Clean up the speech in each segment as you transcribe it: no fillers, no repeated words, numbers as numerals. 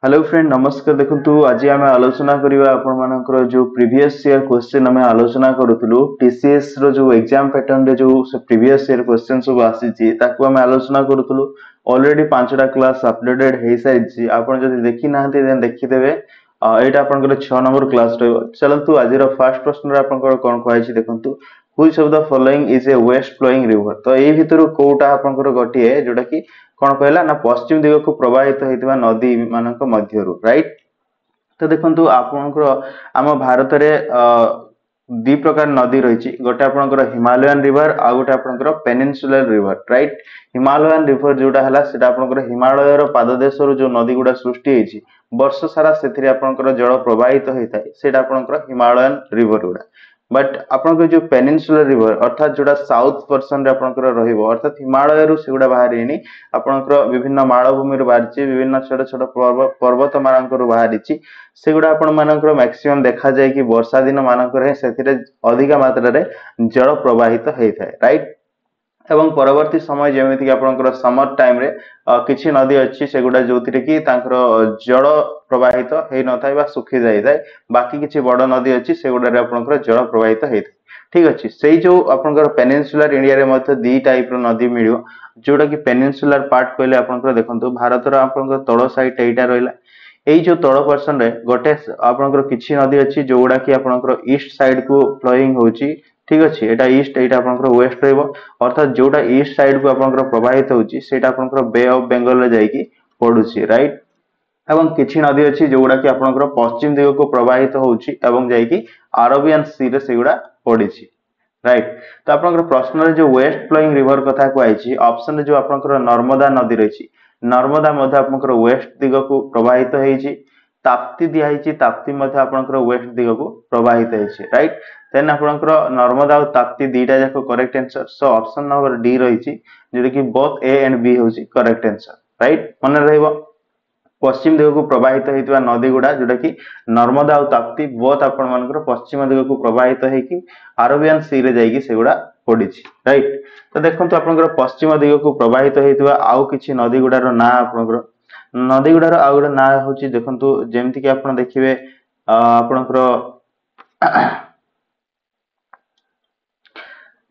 Hello friend नमस्कार देखंतु आज आम आलोचना करबा आपण मानकर जो प्रीवियस ईयर क्वेश्चन आम आलोचना करूथुलु टीसीएस रो जो एग्जाम पैटर्न रे जो प्रीवियस ईयर क्वेश्चन सब आसीची ताकू आम आलोचना करूथुलु ऑलरेडी पांचटा क्लास अपलोडेड हे साइची आपण जदि देखि नाहंती देन देखि देबे एटा आपनकर 6 नंबर क्लास रहबो चलंतु आज रो फर्स्ट प्रश्न रे आपनकर कोन कहैछि देखंतु which of the following is a west flowing river तो ए भितरु कोटा आपनकर गटिए जोटा कि कौन कहला ना पश्चिम दिग को प्रवाहित होइतिबा नदी मानक मध्यरु राइट। तो देखंतु आपनकर आम भारत रे दी प्रकार नदी रही गोटे आपनकर हिमालयन रिवर आ गोटे आपनकर peninsular river right. Himalayan river जोटा हला सेटा आपनकर हिमालय रो पाददेश रो जो नदी गुडा सृष्टि होइछि वर्ष सारा सेथिरे आपनकर जल प्रवाहित होइताय सेटा आपनकर हिमालयन रिवर गुडा बट आपनकर जो पेनिनसुलर रिवर अर्थात जोड़ा साउथ पर्सन रे आपनकर रहिबो अर्थात हिमालय रु सेगुडा बाहरिनी आपनकर विभिन्न माळभूमि रु बाहरिछि विभिन्न छोट छोट पर्वत मानकर रु बाहरिछि सेगुडा आपण मानकर मैक्सिमम देखा जाय कि वर्षा दिन मानकर हे सेथिरे अधिक मात्रा रे जल प्रवाहित हेइथाय राइट। एवं परवर्ती समय जेमिति कि आपनकर समर टाइम रे किछि नदी अछि सेगुडा जोथिरे कि तांकर जल प्रवाहित हेइ नथाय बा सुखी जायताय बाकी किछि बड़ नदी अछि सेगुडा रे आपनकर जल प्रवाहित हेइथाय ठीक अछि। सेई जो आपनकर पेनिनसुलर इंडिया रे मध्य दी टाइप रो नदी मिलियो जोटा कि पेनिनसुलर पार्ट कहले आपनकर देखंतु भारत रो आपनकर तळ साइड एटा रहला एई जो तळ पर्सन रे गोटे आपनकर किछि नदी अछि जोगुडा कि आपनकर ईस्ट साइड को फ्लोइंग होउची ठीक अछि एटा ईस्ट एटा आपनकर वेस्ट रहइबो अर्थात जोटा ईस्ट साइड को आपनकर प्रवाहित होउची सेटा आपनकर बे ऑफ बंगाल रे जाईकी पडुची राइट। एवं किछि नदी अछि जोगुडा कि आपनकर पश्चिम दिग को प्रवाहित होउची एवं जाईकी अरेबियन सी रे सेगुडा पडिची राइट। तो आपनकर प्रश्न रे जो वेस्ट फ्लोइंग रिवर कथा को आइची ऑप्शन रे जो आपनकर नर्मदा नदी रहिची नर्मदा मध्य आपनकर वेस्ट दिग को प्रवाहित हेइची ताप्ती दिया हेइची ताप्ती मध्य आपनकर वेस्ट दिग को प्रवाहित हेइची राइट। देन आपनकर नर्मदा और ताप्ती दीटा जाको correct answer so option number D रहिची जेडी कि बोथ ए एंड बी होची करेक्ट आंसर राइट। मन रहइबो पश्चिम दिग को प्रवाहित हेतिबा नदी गुडा जोटा कि नर्मदा और ताप्ती बोथ आपण मानकर पश्चिम दिग को प्रवाहित हेकी अरेबियन सी रे जाईकी सेगुडा पडिची राइट। तो देखंतु आपनकर पश्चिम दिग को प्रवाहित हेतिबा आउ किछि नदी गुडार ना आपनकर नदी गुडार आउ गुडा ना होची देखंतु जेमति कि आपण देखिबे आपनकर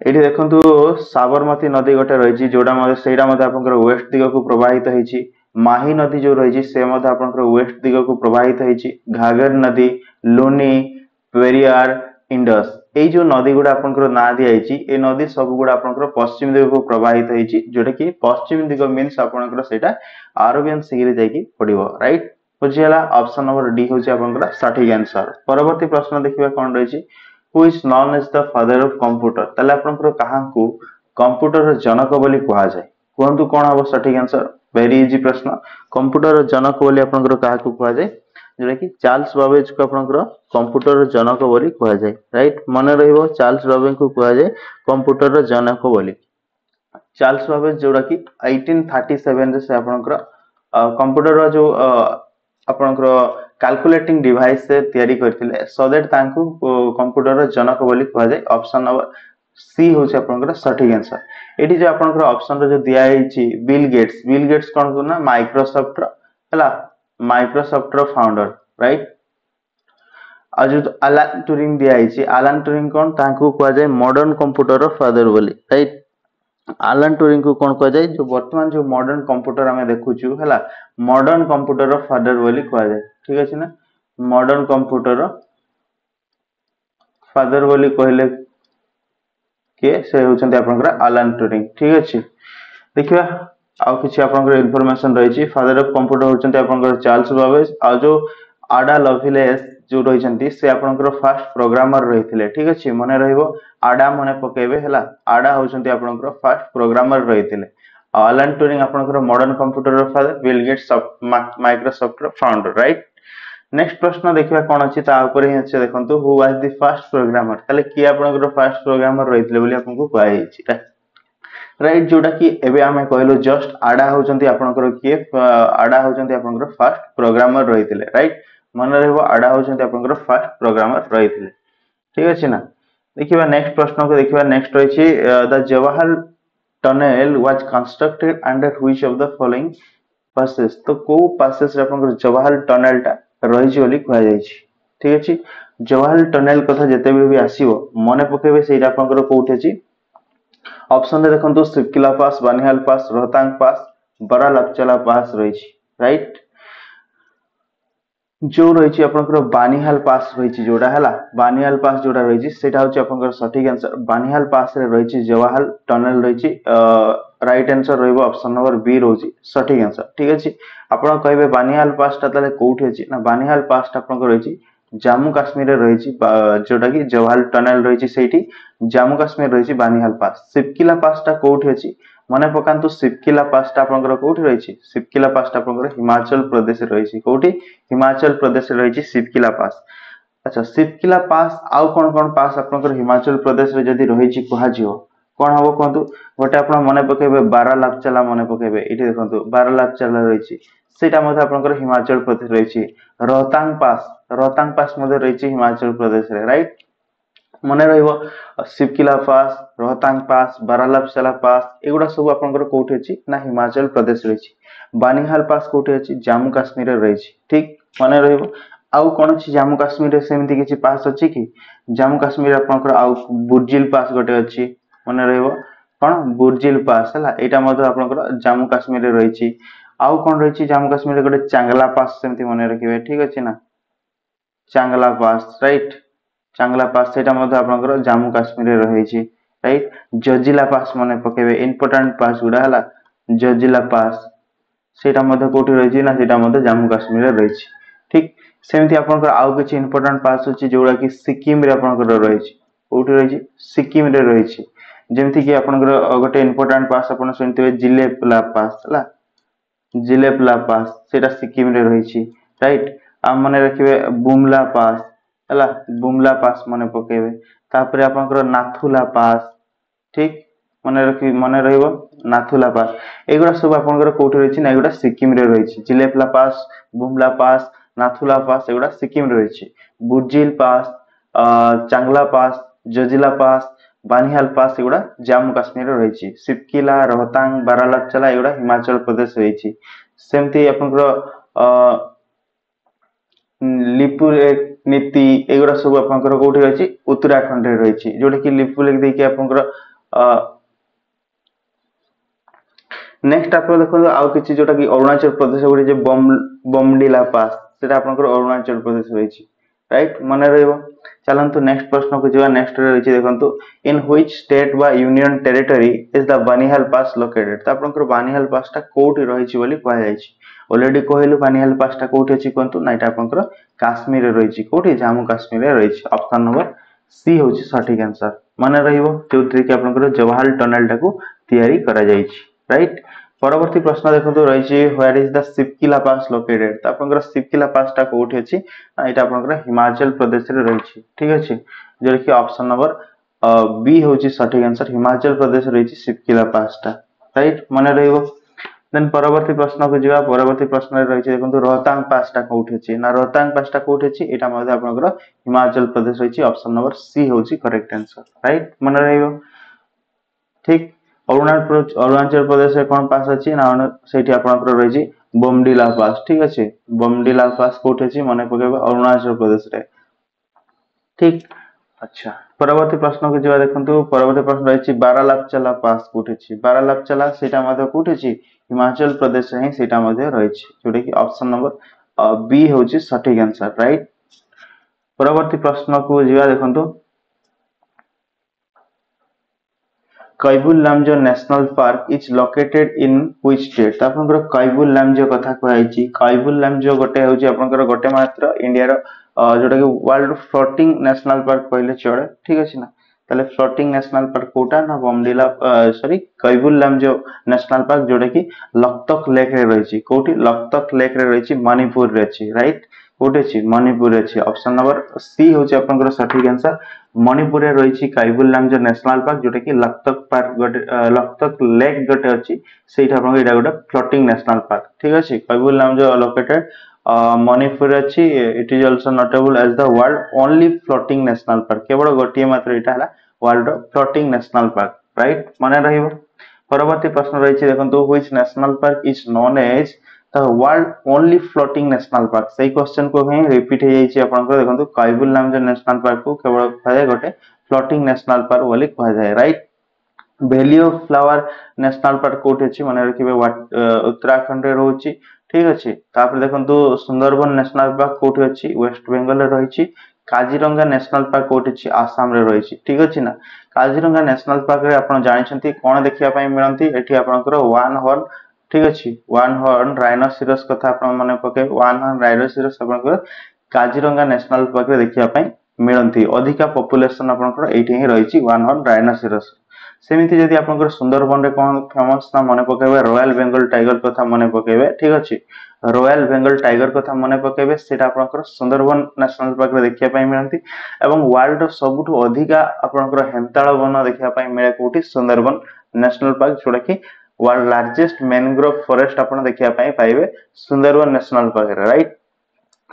एठी देखंतु साबरमती नदी गोटे रहिछि जोडा मध्ये सेडा मध्ये आपनकर वेस्ट दिग को प्रवाहित हेछि माही नदी जो रहिछि से मध्ये आपनकर वेस्ट दिग को प्रवाहित हेछि घाघर नदी लुनी पेरियार इंडस एई जो नदी गुडा आपनकर ना दिया हेछि ए नदी सब गुडा आपनकर पश्चिम दिग को प्रवाहित हेछि जोटा कि पश्चिम दिग मींस आपनकर सेटा अरेबियन सी रे जाईकी पडिबो राइट। बुझियला ऑप्शन नंबर डी होछि आपनकर सठिक आंसर। परवर्ती प्रश्न देखिबा कोन रहिछि who is known as the father of computer ताले आपनकर काहाकू कंप्यूटर रो जनक बोली कहा जाय कोहंतु कोन हबो सठिक आंसर वेरी इजी प्रश्न कंप्यूटर रो जनक बोली आपनकर काहाकू कहा जाय जेटा कि चार्ल्स बाबेज को आपनकर कंप्यूटर रो जनक बोली कहा जाय राइट। मन रहइबो चार्ल्स बाबेज को कहा जाय कंप्यूटर रो जनक बोली चार्ल्स बाबेज जोड़ा कि 1837 रे से आपनकर कंप्यूटर रो जो आपनकर कैलकुलेटिंग डिवाइस से तयारी करथिले सो दैट तांकू कंप्यूटर रो जनक बोली कहा जाय ऑप्शन नंबर सी होचे आपनकर सठिक आंसर। एठी जो आपनकर ऑप्शन रो जो दिया हेछि बिल गेट्स कोन को ना माइक्रोसॉफ्ट रो हला माइक्रोसॉफ्ट रो फाउंडर राइट। आ जो अलान ट्यूरिंग दिया हेछि अलान ट्यूरिंग कोन तांकू कहा जाय मॉडर्न कंप्यूटर रो फादर बोली राइट। अलान ट्यूरिंग को कोन कहा जाय जो वर्तमान जो मॉडर्न कंप्यूटर हमें देखुछु हला मॉडर्न कंप्यूटर रो फादर बोली कहा जाय ठीक अछि ना मॉडर्न कंप्यूटर रो फादर बोली कहले के से होचंती आपनकर अलान ट्यूरिंग ठीक अछि। देखिबा आ किछि आपनकर इंफॉर्मेशन रहिछि फादर ऑफ कंप्यूटर होचंती आपनकर चार्ल्स बाबेज आ जो आडा लवलेस जो रहिचंती से आपनकर फर्स्ट प्रोग्रामर रहिथिले ठीक अछि। मने रहइबो आडा मने पकेबे हला आडा होचंती आपनकर फर्स्ट प्रोग्रामर रहिथिले अलान ट्यूरिंग आपनकर मॉडर्न कंप्यूटर रो फादर बिल गेट्स माइक्रोसॉफ्ट रो फाउंडर राइट। नेक्स्ट प्रश्न देखिबा कोन अछि ता ऊपर ही अछि देखंतु who was the first programmer ताले की आपनकर फर्स्ट प्रोग्रामर रहिथिले बोली आपनको कहै अछि राइट जोटा कि एबे हमें कहलो जस्ट आडा होचंती आपनकर की आडा होचंती आपनकर फर्स्ट प्रोग्रामर रहिथिले राइट। मन रहबो आडा होचंती आपनकर फर्स्ट प्रोग्रामर रहिथिले ठीक अछि ना। देखिबा नेक्स्ट प्रश्न को देखिबा नेक्स्ट रहिछि the Jawahar tunnel was constructed under which of the following passes तो को पासेस रे आपन जवाहर टनल टा रही बोली कह जायछि ठीक अछि जवाहर टनल कथा जते भी आसीबो मने पकेबे सेटा आपन कोठी अछि ऑप्शन रे देखंतु सिपकिला पास बानिहाल पास रोहतांग पास बड़ा लपचला पास रही राइट जो रही बानिहाल पास रही जोड़ा है बानिहाल पास जोड़ा रही सठिक आंसर बानिहाल पास रे रही जवाहर टनल रही राइट आंसर रही ऑप्शन नंबर बी रही सठिक आंसर ठीक अच्छे आपड़ कहे बानिहाल पास टा कौटी अच्छी ना बानिहाल पास टा रही जम्मू काश्मीर रही जोटा कि जवाहर टनल रही जम्मू काश्मीर रही बानिहाल पास सिपकिला पास टा कौटी अच्छी मन पकातु सिपकिला पास टा कौटी रही सिपकिला पास टा हिमाचल प्रदेश रही कौटी हिमाचल प्रदेश रही सिपकिला पास अच्छा सिपकिला पास आउ कौन पास आपनकर हिमाचल प्रदेश रे जदी रही कह कौन हम कहतु गोटे आप मन पकेबे बारालापचाला मन पकेबे ये देखो बारालापचाला रही हिमाचल प्रदेश रही रोहतांग पास रही हिमाचल प्रदेश रे राइट मन सिपकिला पास रोहतांग पास बारालापचाला पास एगुड़ा सब आपनकर कोठी अछि ना हिमाचल प्रदेश रही बानिहाल पास कोठी अछि जम्मू काश्मीर रही ठीक मन रहिबो आउ कौन अच्छी जम्मू काश्मीर सेमती किसी पास अच्छी कि जम्मू काश्मीर आपनकर आउ बुर्जिल पास गोटे अच्छी मन रहिबो कौन बुर्जिल पास है यहाँ आपनकर जम्मू काश्मीर रही आउ कौन रही जम्मू काश्मीर गोटे चांगला पास सेमती मन रखिए ठीक अच्छे ना चांगला पास राइट चांगला पास से आपनकर जम्मू काश्मीर रही राइट जजिला पास मन पकेबे इंपोर्टेंट पास गुड़ा है जजिला पास सेटा कौटी रही ना जम्मू काश्मीर रही ठीक सेमती आपनकर आउ किछि इंपोर्टेंट पास अछि जोड़ा कि सिक्किम रे आपनकर रही कौटी रही सिक्किम रे रही जेमती कि आपनकर गोटे इंपोर्टेंट पास आपन सुनथिबे जिलेपला पास हला जिलेपला पास सेटा सिक्किम रे रही राइट आ मन रखिबे बुमला पास हला बुमला पास मन पकेबे तापर आपनकर नाथुला पास ठीक मन रहिबो नाथुला पास एगुड़ा सब आपनकर कोठी रही ना एगुड़ा सिक्किम रे रही जिलेपला पास बुमला पास नाथुला पास एगुड़ा सिक्किम रे रही बुर्जिल पास चांगला पास जजिला पास बानिहाल पास एगुड़ा जम्मू काश्मीर रे रही सिपकिला रोहतांग बारालापचाला एगुड़ा हिमाचल प्रदेश रही सेमती आपनकर लिपुलेख नीति एगुड़ा सब आपनकर कोठी रही उत्तराखंड रे रही जोटा कि लिपुलेख देखिए आपनकर नेक्स्ट आप देखो आउ किछि जोटा कि अरुणाचल प्रदेश गोटे जे बमडिला पास सेटा आपनकर अरुणाचल प्रदेश रही राइट मन रहिबो चलंतु नेक्स्ट प्रश्न को जिवा नेक्स्ट रही देखंतु इन व्हिच स्टेट बा union territory is the Banihal pass located त आपनकर बानिहाल पास टा कोठी रही बोली कह जायछि ऑलरेडी कहलु बानिहाल पास टा कोठी अछि कोंतु नाइटा आपनकर काश्मीर रे रही कोठी जम्मू काश्मीर रे रही ऑप्शन नंबर सी होछि सठिक आंसर मन रहिबो जोथि कि आपनकर जवाहर टनल टा को तयारी करा जायछि राइट परवर्ती प्रश्न देखो रही where is the Shipki La pass located तो आपनकर सिपकिला पास टा कोठी अछि एटा आपनकर हिमाचल प्रदेश रे रही ठीक अछि जो कि ऑप्शन नंबर बी होछि सठिक आंसर हिमाचल प्रदेश रही सिपकिला पास टा राइट मन रहिबो देन परवर्ती प्रश्न को जिवा परवर्ती प्रश्न रे रही देखो रोहतांग पास टा कोठी अछि ना रोहतांग पास टा कोठी अछि एटा मध्ये आपनकर हिमाचल प्रदेश रही ऑप्शन नंबर सी होछि करेक्ट आंसर राइट मन रहिबो ठीक अरुणाचल प्रदेश रे कौन पास अच्छी ना सेठी आपनकर रही बमडिला पास ठीक अच्छे बमडिला पास कोठी अछि मन पकेबे अरुणाचल प्रदेश रे ठीक अच्छा परवर्ती प्रश्न को जिवा देखंतु परवर्ती प्रश्न रही बारालापचाला पास कोठी अछि बारालापचाला सेटा मध्ये कोठी अछि हिमाचल प्रदेश रे सेटा मध्ये रही जोटा कि ऑप्शन नंबर बी होछि सठिक आंसर राइट परवर्ती प्रश्न को जिवा देखंतु Keibul Lamjao national park is located in which state तो आपनकर कैबुल लामजो कथा कहैछि कैबुल लामजो गोटे होछि आपनकर गोटे मात्र इंडिया रो जोटा कि वर्ल्ड फ्लोटिंग नेशनल पार्क कहले चले ठीक अछि ना तले फ्लोटिंग नेशनल पार्क कोटा ना Bomdila sorry Keibul Lamjao national park जोटा कि लकतक लेक रे रही कोठी लकतक लेक रे रही मणिपुर रे अछि राइट कोठी अछि मणिपुर रे अछि ऑप्शन नंबर सी होछि आपनकर सठिक आंसर मणिपुर रे रही कैबुल लामजो नेशनल पार्क जोटा कि लकतक पार्क गोटे लकतक लेक गोटे अछि सेठा आपन एटा गोटे फ्लोटिंग नेशनल पार्क ठीक अछि कैबुल लामजो लोकेटेड मणिपुर अछि it is also notable as the world only floating national park केवल गोटे मात्र एटा हला world floating national park right माने रहिबो परवर्ती प्रश्न रही देखंतु which national park is known as the world only floating national park सही क्वेश्चन को ही रिपीट हो जाइए आपनकर देखंतु कैबुल नाम जो नेशनल पार्क को केवल कहा गोटे फ्लोटिंग नेशनल पार्क बोली कहा जाए right. Valley of flower national park कोठी अछि माने रखिबे उत्तराखंड रे रहउछि ठीक अछि। तापर देखंतु सुंदरबन नेशनल पार्क कोठी अछि वेस्ट बंगाल रे रहिछि। काजीरंगा नेशनल पार्क कोठी अछि आसाम रे रहिछि ठीक अछि ना। काजीरंगा नेशनल पार्क रे आपण जानिछंती कोन देखिया पय मिलंती एठी आपनकर वन हॉर्न ठीक अछि वन हॉर्न राइनोसिरस कथा आपण माने पके वन हॉर्न राइनोसिरस आपनकर काजीरंगा नेशनल पार्क रे देखिया पय मिलंती अधिका पॉपुलेशन आपनकर एठी ही रहिछि वन हॉर्न राइनोसिरस। सेमिति जदि आपनकर सुंदरबन रे कोन फेमस ना मने पकेबे रॉयल बेंगल टाइगर कथा मने पकेबे ठीक अछि। रॉयल बेंगल टाइगर कथा मने पकेबे सेटा आपनकर सुंदरबन नेशनल पार्क रे देखिया पय मिलंती एवं वर्ल्ड सबुठु अधिका आपनकर हेंताळ वन देखिया पय मिले कोठी सुंदरबन नेशनल पार्क जोडा कि वर्ल्ड लार्जेस्ट मैनग्रोव फॉरेस्ट आपण देखिया पय पाइबे सुंदरबन नेशनल पार्क रे राइट।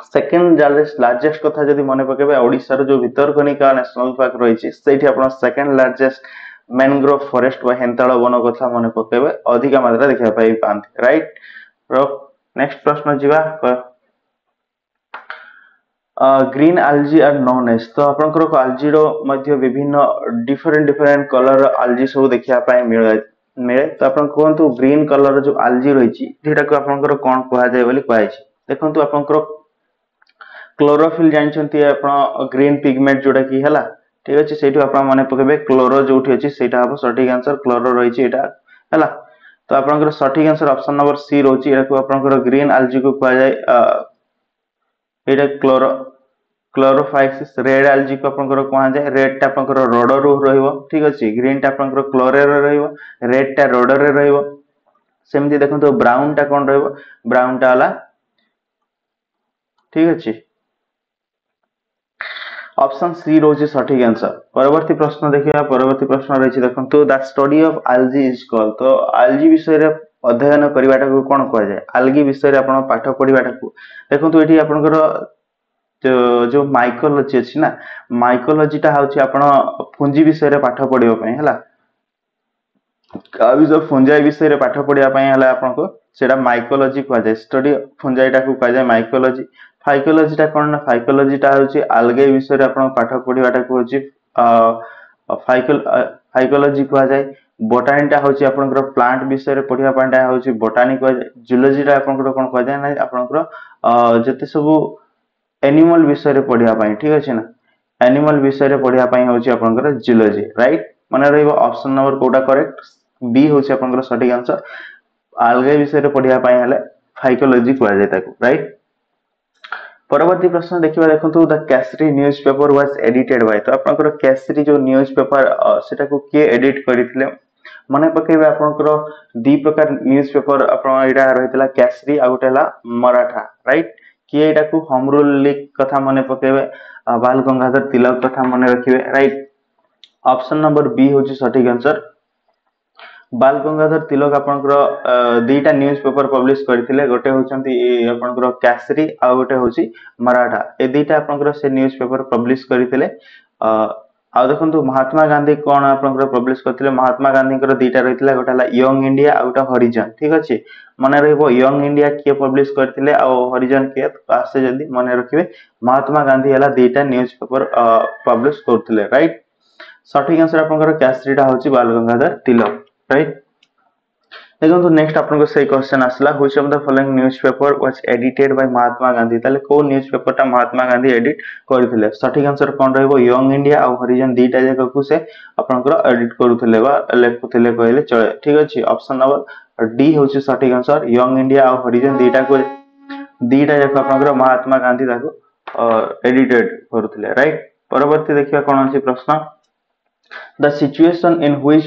सेकंड लार्जेस्ट कथा जदि मने पकेबे ओडिसा रो जो भितरकनिका नेशनल पार्क रहिछि सेठी आपण सेकंड लार्जेस्ट मैनग्रोव फॉरेस्ट व हेंताळ वन कथा मने पकेबे अधिका मात्रा देखिया पाई पांती राइट। रो नेक्स्ट प्रश्न जिवा green algae are known as तो आपनकर algae रो मध्य विभिन्न डिफरेंट कलर algae सब देखिया पाई मिले तो आपन कोहंतु ग्रीन कलर जो algae रहिछि जेटा को आपनकर कोन कहा जाय बोली कहैछि देखंतु आपनकर क्लोरोफिल जानछंती आपण ग्रीन पिगमेंट जोटा की हला ठीक अछि सेठी आपण माने पकेबे क्लोरो जोठी अछि सेटा हबो सटीक आंसर क्लोरो रहिछि एटा हला। तो आपनकर सटीक आंसर ऑप्शन नंबर सी रहउछि एटा को आपनकर ग्रीन algae को कहा जाय एटा क्लोरोफाइसिस रेड algae को आपनकर कहा जाय रेड टा आपनकर रोडरो रहइबो ठीक अछि ग्रीन टा आपनकर क्लोरेरो रहइबो रेड टा रोडरे रहइबो सेमति देखंतो ब्राउन टा कोन रहइबो ब्राउन टा हला ठीक अछि ऑप्शन सी रोज सठिक आंसर। परवर्ती प्रश्न देखिया परवर्ती प्रश्न रहिछि देखंतु the study of algae is called तो algae विषय रे अध्ययन करिवाटा को कोन कहै जाय algae विषय रे आपण पाठ पढिवाटा को देखंतु एठी आपनकर जो माइकोलॉजी अछि ना माइकोलॉजी टा होछि आपण फुंजी विषय रे पाठ पढिबो पय हला काबी जो फुंजाई विषय रे पाठ पढिया पय हला आपनको सेटा माइकोलॉजी कहै जाय स्टडी फुंजाई टा को कहै जाय माइकोलॉजी। फाइकोलॉजी टा कोन ना फाइकोलॉजी टा होछि algae विषय रे आपण पाठ पढिवाटा को होछि फाइकोलॉजी कहै जाय। बोटानी टा होछि आपनकर प्लांट विषय रे पढिया पांडा होछि बोटानी कहै जाय। जूलॉजी टा आपनकर कोन कहै जाय ना आपनकर जते सब एनिमल विषय रे पढिया पय ठीक अछि ना एनिमल विषय रे पढिया पय होछि आपनकर जूलॉजी राइट माने रहइबो ऑप्शन नंबर कोटा करेक्ट बी होछि आपनकर सटीक आंसर algae विषय रे पढिया पय हले फाइकोलॉजी कहै जाय ताको राइट। परवर्ती प्रश्न देखिबा देखंतु the Kesari newspaper was edited bye तो आपनकर कैसरी जो न्यूज़पेपर सेटा को के एडिट करितले मने पकेबे आपनकर दी प्रकार न्यूज़पेपर आपन एडा रहितला कैसरी आ गोटेला मराठा राइट कि एटा को होम रूल लीग कथा मने पकेबे बाल गंगाधर तिलक कथा मने रखिबे राइट ऑप्शन नंबर बी होछि सटीक आंसर बाल गंगाधर तिलक आपनकर दीटा न्यूज़ पेपर पब्लिश करथिले गोटे होचंती आपनकर कैसरी आ गोटे होची मराठा ए दीटा आपनकर से न्यूज़ पेपर पब्लिश करथिले आ देखंतु महात्मा गांधी कोन आपनकर पब्लिश करथिले महात्मा गांधी कर दीटा रहितला गोटाला यंग इंडिया आ गोटा हरिजन ठीक अछि मने रहइबो यंग इंडिया के पब्लिश करथिले आ हरिजन के आसे जदी मने रखिबे महात्मा गांधी हला दीटा न्यूज़ पेपर पब्लिश करथिले राइट सठिक आंसर आपनकर कैसरी टा होची बाल गंगाधर तिलक राइट। देखो नेक्स्ट आपन को सही क्वेश्चन आसला which of the following newspaper was edited by Mahatma Gandhi ताले को न्यूज़पेपर टा महात्मा गांधी एडिट करथिले सठिक आंसर कोन रहइबो यंग इंडिया आ हरिजन दीटा जक को से आपन को एडिट करूथिले बा लेखुथिले कहले चले ठीक अछि ऑप्शन नंबर डी होछि सठिक आंसर यंग इंडिया आ हरिजन दीटा जक आपन को महात्मा गांधी ताको एडिटेड करूथिले राइट। परवर्ती देखिया कोन अछि प्रश्न the situation in which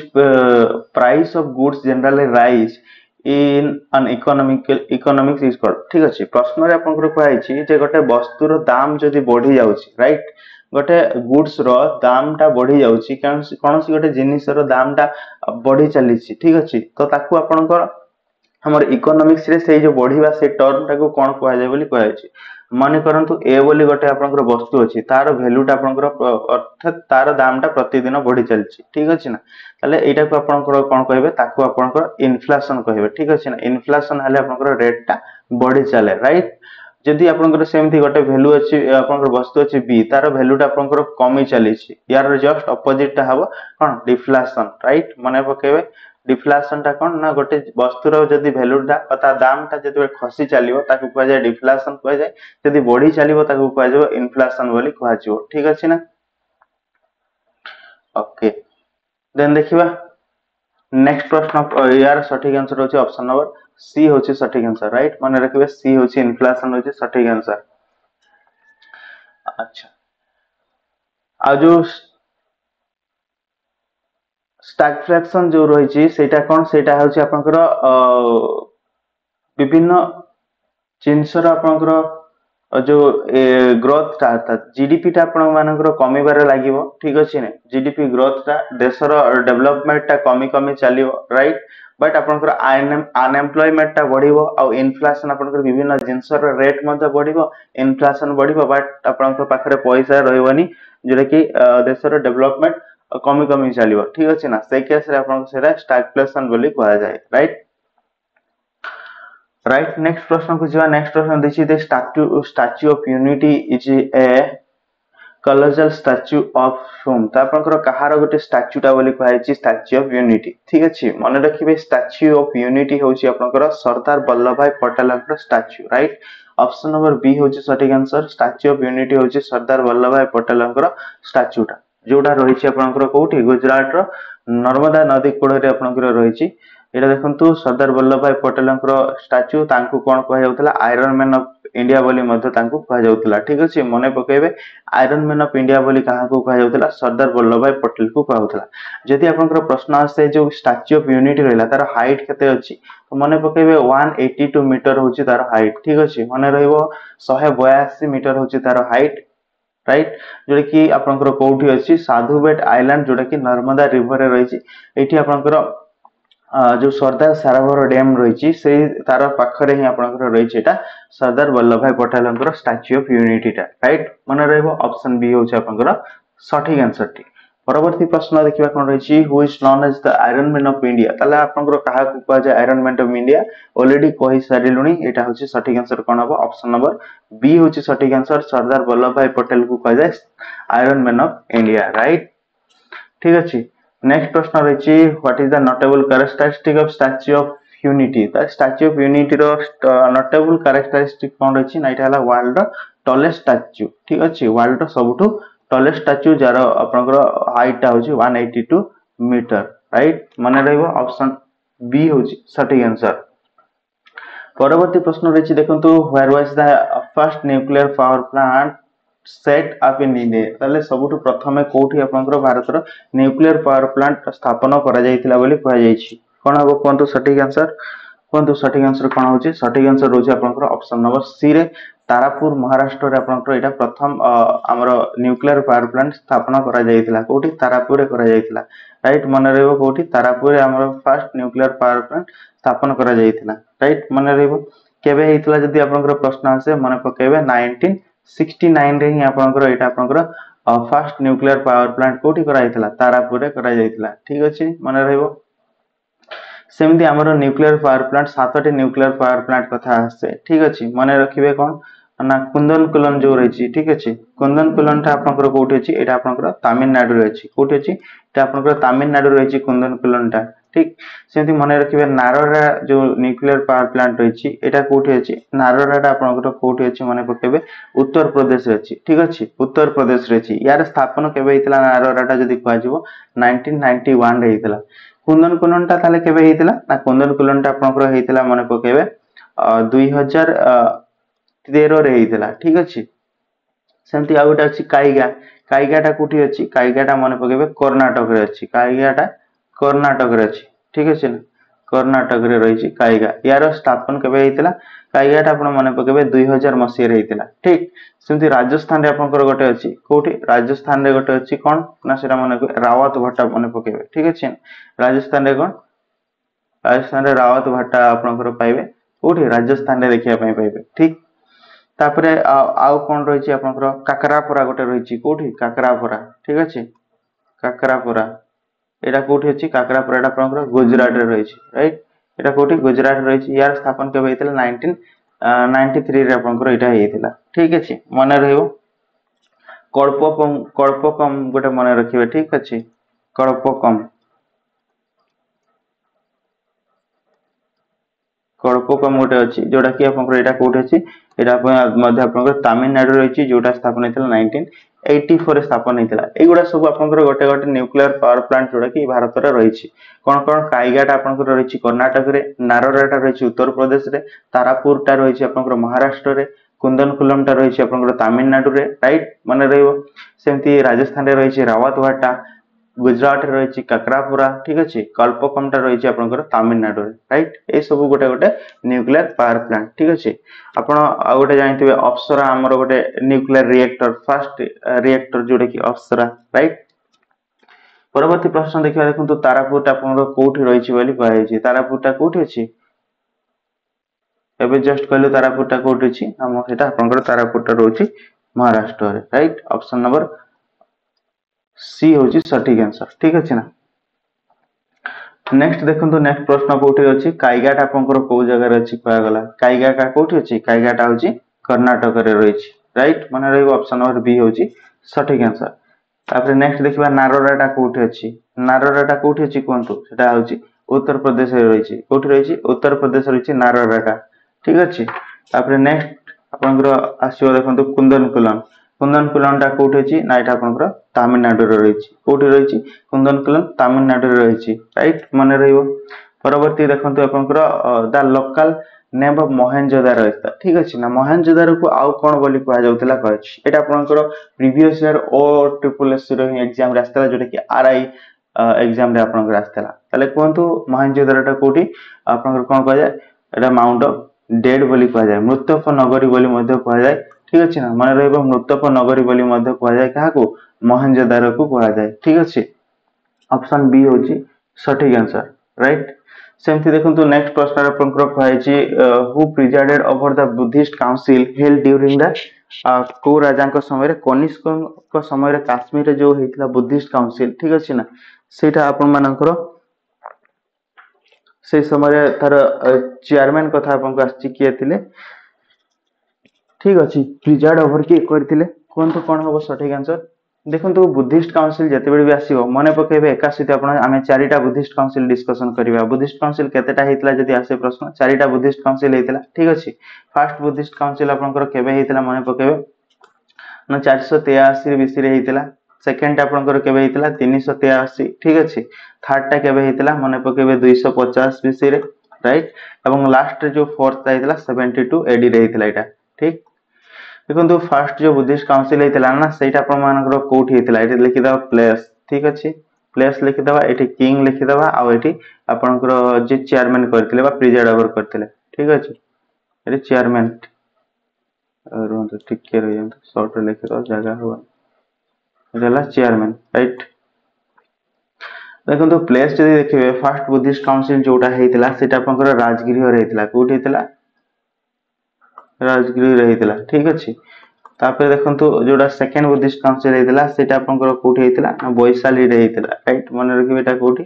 price of goods generally rise in an economics is called ठीक अछि प्रश्न रे आपन को कहै छी जे गोटे वस्तु रो दाम जदी बढ़ी जाउची राइट गोटे गुड्स रो दाम टा बढ़ी जाउची कोनसी गोटे जिनिस रो दाम टा बढ़ी चली छी ठीक अछि तो ताकू आपन को हमर इकोनॉमिक्स रे से जो बढ़ीवा से टर्म टा को कोन कहै जाय बोली कहै छी मन करंतु ए बोली गोटे आपनकर वस्तु अछि तार वैल्यूटा आपनकर अर्थात तार दामटा प्रतिदिन बढ़ी चलछि ठीक अछि ना ताले एटा को आपनकर कोन कहबे ताको आपनकर इन्फ्लेशन कहबे ठीक अछि ना इन्फ्लेशन हाले आपनकर रेटटा बढ़ी चले राइट जदि आपनकर सेमथि गोटे वैल्यू अछि आपनकर वस्तु अछि बी तार वैल्यूटा आपनकर कमी चली छि यार जस्ट अपोजिट टा हबो कोन डिफ्लेशन राइट माने पकेबे डिफ्लेशन टा कोन ना गोटे वस्तुर जदि वैल्यूटा ता दामटा जदि खसी चलिबो ताकू कहै जाय डिफ्लेशन कहै जाय जदि बढ़ी चलिबो ताकू कहै जाय इन्फ्लेशन बोली कहै जाय ठीक अछि ना ओके देन देखिबा नेक्स्ट प्रश्न यार सठिक आंसर होची ऑप्शन नंबर सी होची सठिक आंसर राइट माने रखिबे सी होची इन्फ्लेशन होची सठिक आंसर अच्छा आ जो स्टैगफ्लेशन जो रही सेटा कौन सेटा होची आपनकर विभिन्न जिनसर आपनकर जो ग्रोथ टा अर्थात जीडीपी टा आपण मानकर कमीबारे लागिवो ठीक अछि ने जीडीपी ग्रोथ टा देशर डेवलपमेंट टा कमी कमी चलिवो राइट बट आपनकर अनएम्प्लॉयमेंट टा बढ़िवो आ इन्फ्लेशन आपनकर विभिन्न जिनसर रेट मध्ये बढ़िवो इन्फ्लेशन बढ़िवो बट आपनकर पाखरे पैसा रहइबनी जेटा कि देशर डेवलपमेंट कमी कमी चलिवो ठीक अछि ना से केस रे आपन सेरा स्टैगफ्लेशन बोली कहै जाय राइट राइट नेक्स्ट प्रश्न को जीवा नेक्स्ट प्रश्न देखि the statue of unity is a colossal statue of whom ता आपनकर कहार गोटे स्टैच्यू टा बोली कहै छि स्टैच्यू ऑफ यूनिटी ठीक अछि मन रखिबे स्टैच्यू ऑफ यूनिटी होछि आपनकर सरदार वल्लभ भाई पटेल का statue right option number B होछि सटीक आंसर स्टैच्यू ऑफ यूनिटी होछि सरदार वल्लभ भाई पटेल का स्टैच्यू टा जोटा रही आपनकर कोठी गुजरात रो नर्मदा नदी कूल रे आपनकर रही एटा देखंतु सरदार वल्लभ भाई पटेल स्टैच्यू तांकु कोन कह जाउतला आयरन मैन ऑफ इंडिया बोली मध्ये तांकु कह जाउतला ठीक अछि मने पकेबे आयरन मैन ऑफ इंडिया बोली कहा को कह जाउतला सरदार वल्लभ भाई पटेल को कहउतला जदि आपनकर प्रश्न आसे जो स्टैच्यू ऑफ यूनिटी रहला तार हाइट केते अछि तो मने पकेबे 182 मीटर होछि तार हाइट ठीक अछि मने रहइबो 182 मीटर होछि तार हाइट राइट जोटा कि आपनकर कोठी अछि साधुबेट आइलैंड जोटा कि नर्मदा रिवर रे रही एठी आपनकर जो सरदार साराभर डैम रही से तार पाखरे ही आपनकर रही एटा Sardar Vallabh Bhai Patel statue of unity टा राइट मन रहइबो ऑप्शन बी होछि आपनकर सठिक आंसर टी परवर्ती प्रश्न देखिबा कोन रही who is known as the iron man of India ताले आपनकर कहा को कह जाय iron man of India already कहि सारिलुनी एटा होछि सठिक आंसर कोन हबो ऑप्शन नंबर बी होछि सठिक आंसर सरदार वल्लभ भाई पटेल को कह जाय iron man of India right ठीक अछि नेक्स्ट प्रश्न रही what is the notable characteristic of statue of unity the statue of unity रो नोटेबल कैरेक्टरिस्टिक कोन रही ना इटा हला वर्ल्ड रो टॉलेस्ट स्टैच्यू ठीक अछि वर्ल्ड रो सबटु टॉलेस्ट स्टैच्यू जार आपनकर हाइट टा होछि 182 मीटर राइट माने रहइबो ऑप्शन बी होछि सटीक आंसर परवर्ती प्रश्न रही देखंतु where was the first nuclear power plant set up in India ताले सबटु प्रथमे कोठी आपनकर भारत रो न्यूक्लियर पावर प्लांट स्थापन करा जायतिला बोली कहै जायछि कोन हबो कोंतु सटीक आंसर कोन होछि सटीक आंसर रोछि आपनकर ऑप्शन नंबर सी रे तारापुर महाराष्ट्र रे आपनकर एटा प्रथम हमर न्यूक्लियर पावर प्लांट स्थापन करा जायतिला कोठी तारापुर रे करा जायतिला राइट मन रहइबो कोठी तारापुर रे हमर फर्स्ट न्यूक्लियर पावर प्लांट स्थापन करा जायतिला राइट मन रहइबो केबे हेतिला जदि आपनकर प्रश्न आसे मन पकेबे 1969 रे ही आपनकर एटा आपनकर फर्स्ट न्यूक्लियर पावर प्लांट कोठी करा जायतिला तारापुर रे करा जायतिला ठीक अछि मन रहइबो सेमती हमर न्यूक्लियर पावर प्लांट सातटी न्यूक्लियर पावर प्लांट कथा आसे ठीक अछि मने रखिबे कोन ना कुंदन कुलन जो रही ठीक अछि कुंदन कुलन ता आपनकर कोठी अछि एटा आपनकर तमिलनाडु रे अछि कोठी अछि ता आपनकर तमिलनाडु रे अछि कुंदन कुलन ता ठीक सेमती मने रखिबे नारोरा जो न्यूक्लियर पावर प्लांट रही एटा कोठी अछि नारोरा ता आपनकर कोठी अछि मने पकेबे उत्तर प्रदेश रे अछि ठीक अछि उत्तर प्रदेश रे अछि यार स्थापन केबे हितला नारोरा ता जदि कहजिवो 1991 रे हितला कुंदन कुलन ता ताले केबे हितला ना कुंदन कुलन ता आपनकर हितला मने पकेबे 2013 रे हितला ठीक अछि सेमती आ गोटा अछि काइगा ता कोठी अछि काइगा ता मने पकेबे कर्नाटक रे अछि काइगा ता कर्नाटक रे अछि ठीक अछि ना कर्नाटक रे रही काइगा यार स्थापन केबे हितला काइगा ता आपण मने पकेबे 2000 मसिया रे हितला ठीक सेमती राजस्थान रे आपनकर गोटे अछि कोठी राजस्थान रे गोटे अछि कोन ना सेटा मने रावत भट्टा मने पकेबे ठीक अछि राजस्थान रे कोन राजस्थान रे रावत भट्टा आपनकर पाइबे कोठी राजस्थान रे देखिया पई पाइबे ठीक तापरे आउ कौन रही आपनकर काकरापुरा गोटे रही कोठी काकरापुरा ठीक अच्छे काकरापुरा एटा कोठी अछि काकरापुरा एटा आपनकर गुजरात रे रही राइट एटा कोठी गुजरात रही यार स्थापन केबे हेतिला 1993 रे आपनकर एटा हेतिला ठीक अछि मन रहइबो कल्पकम गोटे मन रखिबे ठीक अछि कल्पकम गोटे अछि जोटा कि आपनकर एटा कोठी अछि एटा मध्य आपनकर तमिलनाडु रही जोटा स्थापन हेतिला 1984 रे स्थापन हेतिला एगुडा सब आपनकर गोटे गोटे न्यूक्लियर पावर प्लांट जोटा कि भारत रे रही कोन कोन काईगाटा आपनकर रही कर्नाटक रे नारोराटा रही उत्तर प्रदेश रे तारापुर टा रही आपनकर महाराष्ट्र रे कुंदनकुलम टा रही आपनकर तमिलनाडु रे राइट मन रहइबो सेमती राजस्थान रे रही रावतवाटा गुजरात रे रही काकरापुरा ठीक अच्छे कल्पकम टा रही आपनकर तमिलनाडु रे राइट ए सब गोटे गोटे न्यूक्लियर पावर प्लांट ठीक अच्छे आपण आ गोटे जानथिबे अप्सरा हमर गोटे न्यूक्लियर रिएक्टर फर्स्ट रिएक्टर जोडे कि अप्सरा राइट परवर्ती प्रश्न देखिबा देखंतु तारापुर टा आपनकर कोठी रही बोली कहै छी तारापुर टा कोठी अछि एबे जस्ट कहले तारापुर टा कोठी अछि हम सेटा आपनकर तारापुर टा रहउछि महाराष्ट्र रे राइट ऑप्शन नंबर सी होची सटीक आंसर ठीक अछि ना नेक्स्ट देखंतु नेक्स्ट प्रश्न कोठी अछि काईगाट आपनकर को जगह रे अछि कहया गला काईगाटा कोठी अछि काईगाटा होची कर्नाटक रे रही राइट माने रहइबो ऑप्शन नंबर बी होची सटीक आंसर तापर नेक्स्ट देखिबा नारोराटा कोठी अछि कोंतु सेटा होची उत्तर प्रदेश रे रही कोठी रही उत्तर प्रदेश रही नारोराटा ठीक अछि तापर नेक्स्ट आपनकर आसीबो देखंतु कुंदनकुलम टा कोठी अछि ना एटा आपनकर तमिलनाडु रे रही कोठी रही कुंदनकुलम तमिलनाडु रे रही राइट मन रहइबो परवर्ती देखंतु आपनकर the local name of Mohenjo-daro ठीक अछि ना मोहेंजोदारो को आउ कोन बोली कहया जाउतला कहछि एटा आपनकर प्रीवियस ईयर ओ ट्रिपल एस रो एग्जाम रास्ता जोटा कि आरआई एग्जाम रे आपनकर रास्ता ताले कोंतु मोहेंजोदारो टा कोठी आपनकर कोन कहया एटा माउंट ऑफ डेड बोली कहया जाय मृतक नगरी बोली मध्ये कहया जाय ठीक अछि ना मन रहइबो मृतक नगरी बोली मध्ये कहया जाय काहाको मोहेंजोदारो को कहया जाय ठीक अछि ऑप्शन बी होची सटीक आंसर राइट सेमती देखंतु नेक्स्ट प्रश्न आपनकर कहैछि who presided over the Buddhist council held during the को राजा को समय रे कनिष्क को समय रे काश्मीर रे जो हेतिला बुद्धिस्ट काउंसिल ठीक अछि ना सेटा आपन मानकर से समय रे तार चेयरमैन कथा आपन आछि किए थिले ठीक अछि प्रिजाइड ओवर के करथिले कोन तो कोन होबो सटीक आंसर देखंतु बुद्धिस्ट काउंसिल जते बेले भी आसीबो मने पकेबे एकासित आपण आमे चारिटा बुद्धिस्ट काउंसिल डिस्कशन करिबा बुद्धिस्ट काउंसिल केतेटा हेतिला जदी आसे प्रश्न चारिटा बुद्धिस्ट काउंसिल हेतिला ठीक अछि फर्स्ट बुद्धिस्ट काउंसिल आपनकर केबे हेतिला मने पकेबे न 483 बीसी रे हेतिला सेकंड आपनकर केबे हेतिला 383 ठीक अछि थर्ड टा केबे हेतिला मने पकेबे 250 बीसी रे राइट एवं लास्ट जो फोर्थ हेतिला 72 एडी रे हेतिला एटा ठीक देखंतु फर्स्ट जो बुद्धिस्ट काउंसिल हेतिला ना सेटा आपण मानकर कोठी हेतिला एठी लिखि दवा प्लेस ठीक अछि प्लेस लिखि दवा एठी किंग लिखि दवा आ एठी आपनकर जे चेयरमैन करथिले बा प्रेसिडेंट ओवर करथिले ठीक अछि एठी चेयरमैन रोंत ठीक के रही शॉर्ट लिखि दवा जगह हो एला चेयरमैन राइट देखंतु प्लेस जदी देखिबे फर्स्ट बुद्धिस्ट काउंसिल जोटा हेतिला सेटा आपनकर राजगिरी रे हेतिला कोठी हेतिला राजगिरी रहीतिला ठीक अछि तापर देखंतु जोडा सेकंड बुद्धिस्ट काउंसिल हेतिला सेटा आपनकर कोठी हेतिला बोईशाली रे हेतिला राइट मन रखिबे एटा कोठी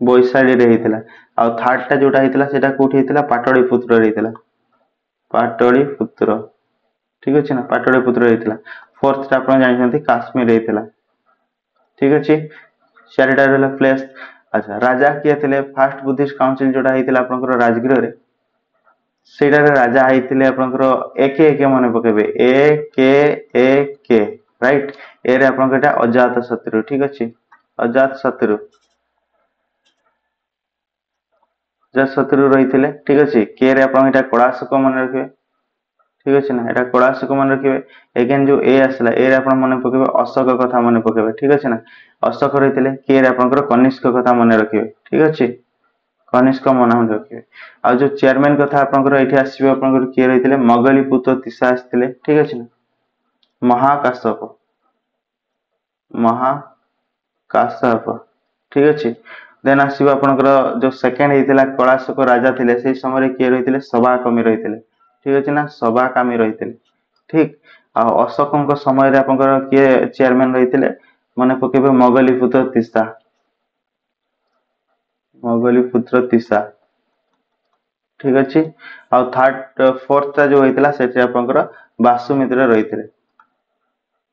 बोईशाली रे हेतिला आ थर्ड टा जोडा हेतिला सेटा कोठी हेतिला पाटलिपुत्र रे हेतिला पाटलिपुत्र ठीक अछि ना पाटलिपुत्र रे हेतिला फोर्थ टा आपण जानिसंती काश्मीर रे हेतिला ठीक अछि चारिटा रहला प्लेस अच्छा राजा के थिले फर्स्ट बुद्धिस्ट काउंसिल जोडा हेतिला आपनकर राजगिरी रे सेटा राजा आइथिले आपनकर एके एके माने पकेबे ए के राइट ए रे आपनकर एटा अजात शत्रु ठीक अछि अजात शत्रु रहिथिले ठीक अछि के रे आपन एटा कलाशक माने रखिबे ठीक अछि ना एटा कलाशक माने रखिबे अगेन जो ए आसला ए रे आपन माने पकेबे अशोक कथा माने पकेबे ठीक अछि ना अशोक रहिथिले के रे आपनकर कनिष्क कथा माने रखिबे ठीक अछि कनिष्क मन रखिबे आ जो चेयरमैन कथा आपनकर एठी आसीबे आपनकर के रहिथिले मगलीपुत्र तिसा आस्थिले ठीक अछि ना महाकाश्यप ठीक अछि देन आसीबे आपनकर जो सेकंड हेतिला कलाशक राजा थिले सेही समय रे के रहिथिले सभा कमी रहिथिले ठीक अछि ना सभाकामी रहिथिले ठीक आ अशोकଙ୍କ समୟରେ आपनकर के चेयरमैन रहिथिले मने पकेबे मोगलीपुत्र तीसा ठीक अछि आ थर्ड फोर्थ ता जो होइतला सेठी आपनकर वासुमित्र रहिथिले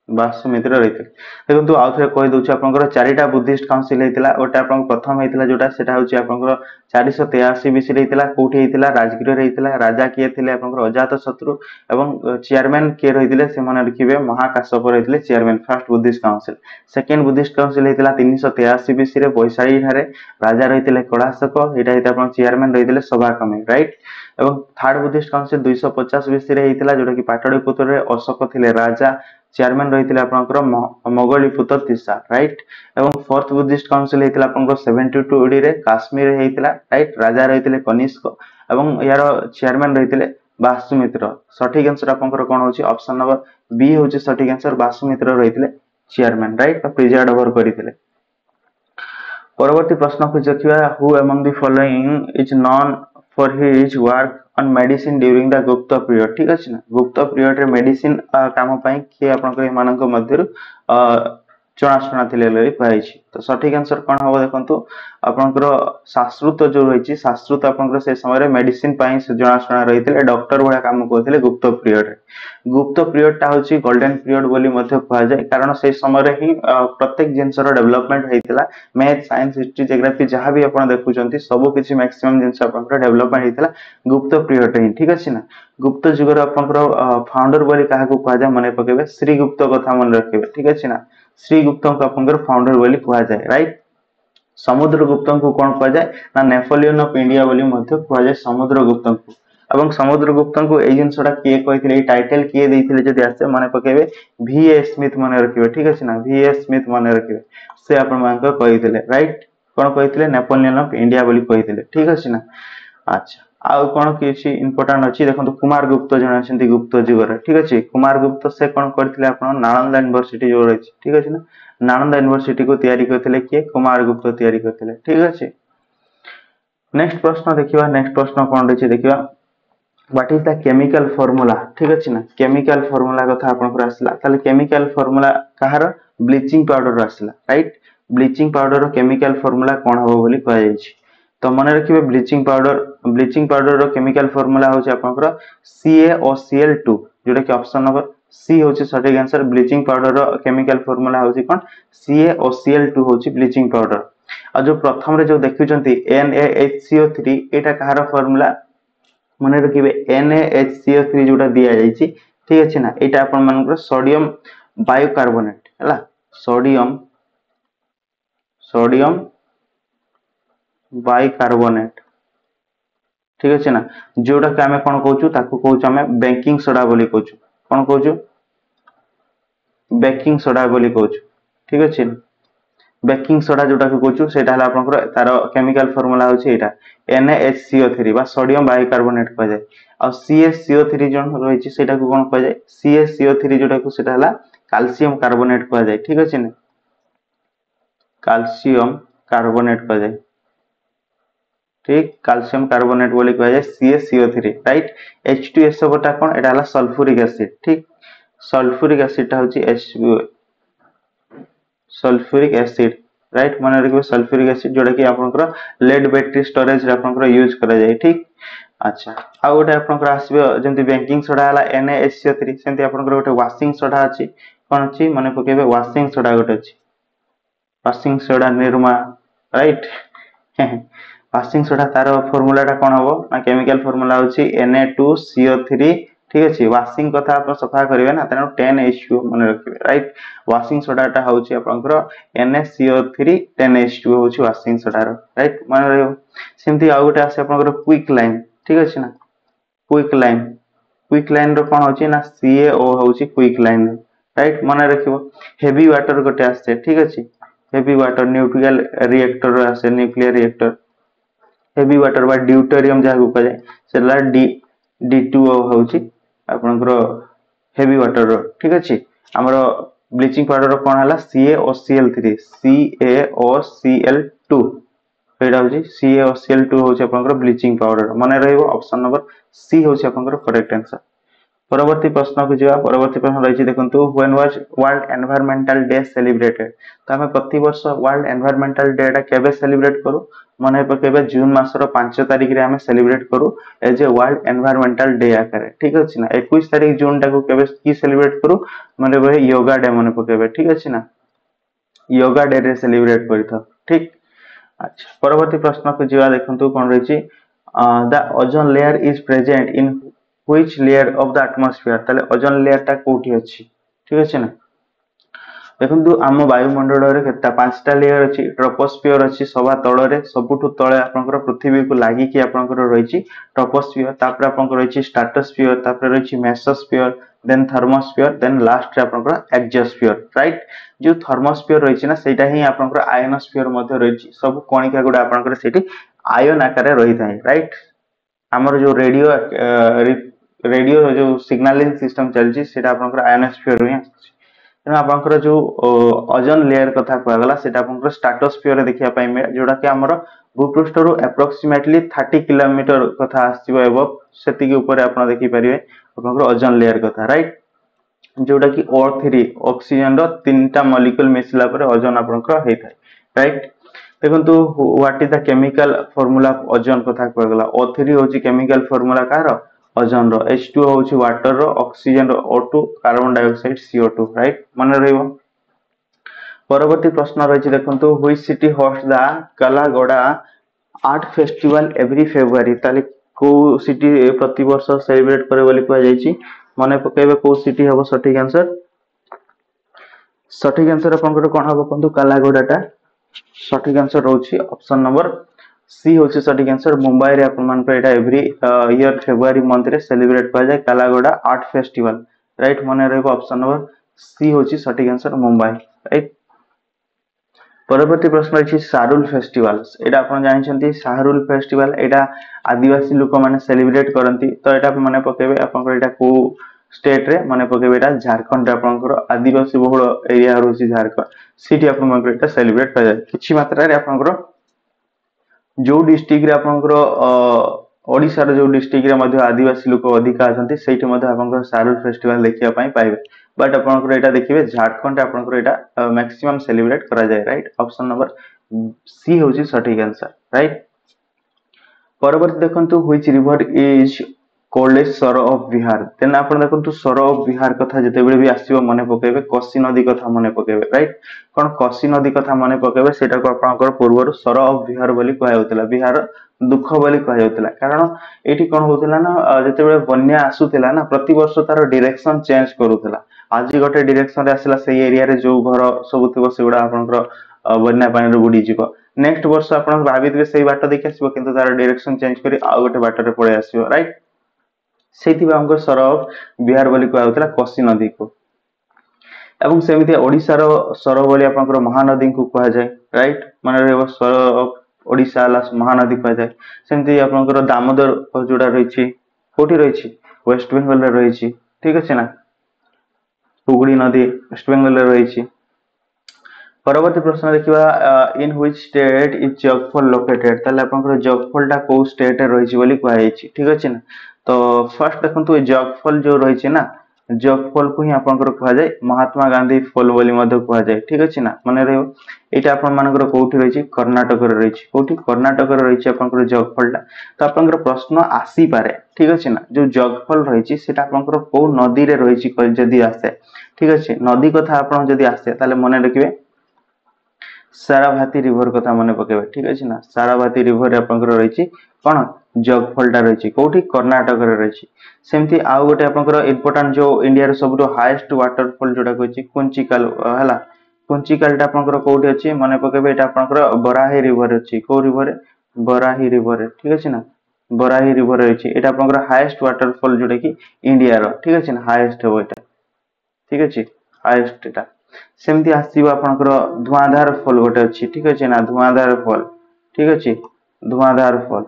वासुमित्र रहिथिले देखंतु आउ थरे कहि दउछि आपनकर चारिटा बुद्धिस्ट काउंसिल हेतिला ओटा आपन प्रथम हेतिला जोटा सेटा होछि आपनकर 483 बीसी रे हेतिला कोठी हेतिला राजगीर रे हेतिला राजा किए थिले आपनकर अजात शत्रु एवं चेयरमैन के रहिथिले से माने रखिबे महाकाश्यप रहिथिले chairman first Buddhist council second Buddhist council हेतिला 383 बीसी रे बैसाई ठारे राजा रहिथिले कलाशक एटा हेता आपन चेयरमैन रहिथिले सभाकमी राइट एवं थर्ड बुद्धिस्ट काउंसिल 250 बीसी रे हेतिला जोटा कि पाटलिपुत्र रे अशोक थिले राजा चेयरमैन रहिथिले आपनकर मोगलीपुत्र तीसा राइट एवं फोर्थ बुद्धिस्ट काउंसिल हेतिला आपनकर 72 ओडी रे काश्मीर हेतिला राइट राजा रहिथिले कनिष्क एवं यार चेयरमैन रहिथिले वासुमित्र सठिक आंसर आपनकर कोन होची ऑप्शन नंबर बी होची सठिक आंसर वासुमित्र रहिथिले चेयरमैन राइट प्रिजाइड ओवर करिथिले परवर्ती प्रश्न को देखिबा who among the following is known for his work on medicine during the Gupta period ठीक अछि ना गुप्त पीरियड रे मेडिसिन काम पई के आपनकर मानक मध्यरु जनाशुना थिले लई पाइछि तो सठिक आंसर कोन हो देखंतु आपनकर शास्त्रुत जो रहिछि शास्त्रुत आपनकर से समय रे मेडिसिन पई से जनाशुना रहिथिले डॉक्टर भया काम करथिले गुप्त पीरियड ता होछि गोल्डन पीरियड बोली मध्य कहा जाय कारण से समय रे ही प्रत्येक जिंसर डेवलपमेंट हेतिला मैथ साइंस हिस्ट्री ज्योग्राफी जहां भी आपण देखुचंती सब किछि मैक्सिमम जिंस आपनकर डेवलपमेंट हेतिला गुप्त पीरियड रे ठीक अछि ना गुप्त जुगर आपनकर फाउंडर बोली काहा को कहा जाय मने पकेबे श्रीगुप्त कथा मन रखिबे ठीक अछि ना श्रीगुप्त को आपनकर फाउंडर बोली कहा जाय राइट समुद्रगुप्त को कोन कहा जाय ना नेपोलियन ऑफ इंडिया बोली मध्य कहा जाय समुद्रगुप्त को एवं समुद्रगुप्त को ए जिंसटा किए कहिथिले ए टाइटल किए देथिले जदि आसे माने पकेबे वीए स्मिथ माने रखिबे ठीक अछि ना वीए स्मिथ माने रखिबे से आपण मान को कहिथिले राइट कोन कहिथिले नेपोलियन ऑफ इंडिया बोली कहिथिले ठीक अछि ना अच्छा आउ कोन किछि इंपोर्टेंट अछि देखंतु कुमार गुप्त जणा छथि गुप्त जुगर ठीक अछि कुमार गुप्त से कोन करथिले आपण नालंदा यूनिवर्सिटी जो रहि ठीक अछि ना नालंदा यूनिवर्सिटी को तयारी करथिले के कुमार गुप्त तयारी करथिले ठीक अछि नेक्स्ट प्रश्न देखिबा नेक्स्ट प्रश्न कोन रहि देखिबा what is the chemical formula ठीक अछि ना केमिकल फार्मूला कथा आपण पर आसला ताले केमिकल फार्मूला कहार ब्लीचिंग पाउडर आसला राइट ब्लीचिंग पाउडर रो केमिकल फार्मूला कोन होबो बोली कहै छै तो मन रखिबे ब्लीचिंग पाउडर रो केमिकल फार्मूला होचे आपनकर CaOCl2 जोटा कि ऑप्शन नंबर सी होचे सठिक आंसर ब्लीचिंग पाउडर रो केमिकल फार्मूला होचे कोन CaOCl2 होचे ब्लीचिंग पाउडर आ जो प्रथम रे जो देखुचंती NaHCO3 एटा कहार फार्मूला मन रखिबे NaHCO3 जोटा दिया जायछि ठीक अछि ना एटा आपन मानकर सोडियम बाइकार्बोनेट हला सोडियम बाइकार्बोनेट ठीक अछि ना जोटा के हमें कोन कहउछु ताको कहउछु हमें बेकिंग सोडा बोली कहउछु कोन कहउछु बेकिंग सोडा बोली कहउछु ठीक अछि बेकिंग सोडा जोटा के कहउछु सेटा हला आपनकर तार केमिकल फार्मूला होछि एटा NaHCO3 बा सोडियम बाइकार्बोनेट कह जाय आ CaCO3 जन रहिछि सेटा को कोन कह जाय CaCO3 जोटा को सेटा हला कैल्शियम कार्बोनेट कह जाय ठीक अछि ना कैल्शियम कार्बोनेट कह जाय ठीक कैल्शियम कार्बोनेट बोली कह जाय CaCO3 राइट H2SO बटा कोन एटा हला सल्फ्यूरिक एसिड ठीक सल्फ्यूरिक एसिड ता होछि H2 सल्फ्यूरिक एसिड राइट मन रखिबे सल्फ्यूरिक एसिड जोटा कि आपनकर लेड बैटरी स्टोरेज रे आपनकर यूज करा जाय ठीक अच्छा आ गोटे आपनकर आसीबे जेंति बेकिंग सोडा हला NaHCO3 सेंति आपनकर गोटे वाशिंग सोडा अछि कोन अछि माने पकेबे वाशिंग सोडा गोटे अछि washing soda Nirma right washing soda तार फार्मूला टा कोन होबो ना केमिकल फार्मूला होछि Na2CO3 ठीक अछि वाशिंग कथा आप सफा करिवे ना तनो 10H2 मन रखिबे राइट वाशिंग सोडा टा होछि आपनकर NaCO3 10H2 होछि वाशिंग सोडा रो राइट मन रहियो सेमति आ गोटे आसे आपनकर क्विक लाइन ठीक अछि ना क्विक लाइन रो कोन होछि ना CaO होछि क्विक लाइन राइट मन रखिबो हेवी वाटर गोटे आसे ठीक अछि हेवी वाटर न्यूक्लियर रिएक्टर रो आसे न्यूक्लियर रिएक्टर हेवी वाटर बा ड्यूटेरियम जा को कहे सेला D2O होछि आपनकर हेवी वाटर रो ठीक अछि हमरो ब्लीचिंग पाउडर रो कोन हला CaOCl2 एटा होची CaCl2 होची आपनकर ब्लीचिंग पाउडर माने रहइबो ऑप्शन नंबर सी होची आपनकर करेक्ट आंसर। परवर्ती प्रश्न को जीवा परवर्ती प्रश्न रही देखंतु when was world environmental day celebrated तो हमें प्रति वर्ष वर्ल्ड एनवायरमेंटल डे टा केबे सेलिब्रेट करू माने पकेबे जून मासर 5 तारिख रे हमें सेलिब्रेट करू as a world environmental day आकारे ठीक अछि ना 21 तारिख जून टा को केबे की सेलिब्रेट करू माने बहे योगा डे माने पकेबे ठीक अछि ना योगा डे रे सेलिब्रेट करिथा ठीक। अच्छा परवर्ती प्रश्न को जीवा देखंतु कोन रही the ozone layer is present in which layer of the atmosphere ताले ओजोन लेयर टा कोठी अछि ठीक अछि ना देखंतु आम वायुमंडल रे केता पांचटा लेयर अछि ट्रोपोस्फियर अछि सभा तळ रे सबुठु तळे आपनकर पृथ्वी को लागि कि आपनकर रहिछि ट्रोपोस्फियर तापर आपनकर रहिछि स्ट्रेटोस्फियर तापर रहिछि mesosphere then thermosphere then last रे आपनकर एक्सोस्फियर राइट जो थर्मोस्फियर रहिछि ना सेटा ही आपनकर आयोनोस्फियर मध्ये रहिछि सब कणिका गुडा आपनकर सेठी आयन आकार रहि थाए राइट हमर जो रेडियो जो सिग्नलिंग सिस्टम चलछि सेटा आपनकर आयोनोस्फियर रे तेना आपनकर जो ओजोन लेयर कथा कहला गला सेटा आपनकर स्ट्रेटोस्फियर देखिया पाई मिले जोडा कि हमर भूपृष्ठ रु अप्रोक्सीमेटली 30 किलोमीटर कथा आसीबो एबो सेति के ऊपर आपन देखि परिबे आपनकर ओजोन लेयर कथा राइट जोडा कि O3 ऑक्सीजन रो तीनटा मॉलिक्यूल मिसला पर ओजोन आपनकर हेइ थाय राइट देखंतु what is the chemical formula of ozone कथा कहला गला O3 होची केमिकल फार्मूला कार ओजोन रो H2 होची वाटर रो ऑक्सीजन रो O2 carbon dioxide CO2 right मन रहइबो। परवर्ती प्रश्न रही देखंतु which city host the Kalaghoda art festival every February ताले को सिटी प्रति वर्ष सेलिब्रेट करे बोली कहै जायछि मने पकेबे को सिटी हबो सठिक आंसर आपनकर कोन हबो कंतु कालागोडा टा सठिक आंसर रहउछि ऑप्शन नंबर सी होछि सठिक आंसर मुंबई रे अपन मान एटा एवरी ईयर फेब्रुअरी मंथ रे सेलिब्रेट करा जाय कालागोडा आर्ट फेस्टिवल राइट मने रहबो ऑप्शन नंबर सी होछि सठिक आंसर मुंबई राइट। परवर्ती प्रश्न अछि सारुल फेस्टिवल एटा अपन जानि छथि सारुल फेस्टिवल एटा आदिवासी लोक माने सेलिब्रेट करंती तो एटा माने पकेबे अपन एटा को स्टेट रे माने पकेबे एटा झारखंड आपनकर आदिवासी बहुल एरिया रहउछि झारखंड सिटी आपन एटा सेलिब्रेट करा जाय किछि मात्रा रे आपनकर जो डिस्ट्रिक्ट रे आपनकर ओडिसा रे जो डिस्ट्रिक्ट रे मध्ये आदिवासी लोक अधिक आछंती सेठी मध्ये आपनकर सारुल फेस्टिवल देखिया पई पाइबे बट आपनकर एटा देखिबे झारखंड आपनकर एटा मैक्सिमम सेलिब्रेट करा जाय राइट ऑप्शन नंबर सी होची सठिक आंसर राइट। परवर्ती देखंतु व्हिच रिवर इज कोल्डेस्ट सरो ऑफ बिहार देन आपण देखंतु सरो ऑफ बिहार कथा जते बेले भी आसीबो मने पकेबे कोसी नदी कथा मने पकेबे राइट कोन कोसी नदी कथा मने पकेबे सेटा को आपनकर पूर्वरु सरो ऑफ बिहार बोली कहै होतला बिहार दुख बोली कहै होतला कारण एठी कोन होतला ना जते बेले बन्या आसुतला ना प्रति वर्ष तार डायरेक्शन चेंज करूतला आज गोटे डायरेक्शन रे आसला सेही एरिया रे जो घर सब थिबो सेगुडा आपनकर बन्या पानी रे बुडी जिवो नेक्स्ट वर्ष आपण भाबितबे सेही बाट देखि आसीबो किंतु तार डायरेक्शन चेंज करी आ गोटे बाट रे पळे आसीबो राइट सेति हमको सर ऑफ बिहार बोली कहै होतला कोसी नदी को एवं सेमिति ओडिसा रो सर बोली आपनकर महानदी को कहै जाय राइट माने रहबो सर ऑफ ओडिसा ला महानदी कहै जाय सेमिति आपनकर दामोदर जोडा रहिछि कोठी रहिछि वेस्ट बेंगल रे रहिछि ठीक अछि ना हुगली नदी वेस्ट बेंगल रे रहिछि। परवर्ती प्रश्न देखिबा in which state is Jog Falls located ताले आपनकर जगफल टा को स्टेट रे रहिछि बोली कहै छि ठीक अछि ना तो फर्स्ट देखंतु ए जगफल जो रहिछि ना जगफल को ही आपनकर कहै जाय महात्मा गांधी फल बोली मध्ये कहै जाय ठीक अछि ना माने रहयो एटा आपन मानकर कोठी रहिछि कर्नाटक रे रहिछि कोठी कर्नाटक रे रहिछि आपनकर जगफल टा तो आपनकर प्रश्न आसी पारे ठीक अछि ना जो जगफल रहिछि सेटा आपनकर को नदी रे रहिछि जदी आसे ठीक अछि नदी कथा आपन जदी आसे ताले मने रखिबे साराभाती रिवर कथा मने पकेबे ठीक अछि ना साराभाती रिवर आपनकर रहिछि कोन जगफलटा रहिछि कोठी कर्नाटक रे रहिछि सेमति आ गोटे आपनकर इंपोर्टेंट जो इंडिया रे सबटो हाईएस्ट वाटरफॉल जोडा कहछि कुंचिकल हला कुंचिकलटा आपनकर कोठी अछि मने पकेबे एटा आपनकर बराही रिवर अछि को रिवर बराही रिवर ठीक अछि ना बराही रिवर रहिछि एटा आपनकर हाईएस्ट वाटरफॉल जोडा कि इंडिया रो ठीक अछि ना हाईएस्ट हो एटा ठीक अछि हाईएस्ट एटा सेमति आसीबो आपनकर धुआंधार फॉल गोटे अछि ठीक अछि ना धुआंधार फॉल ठीक अछि धुआंधार फॉल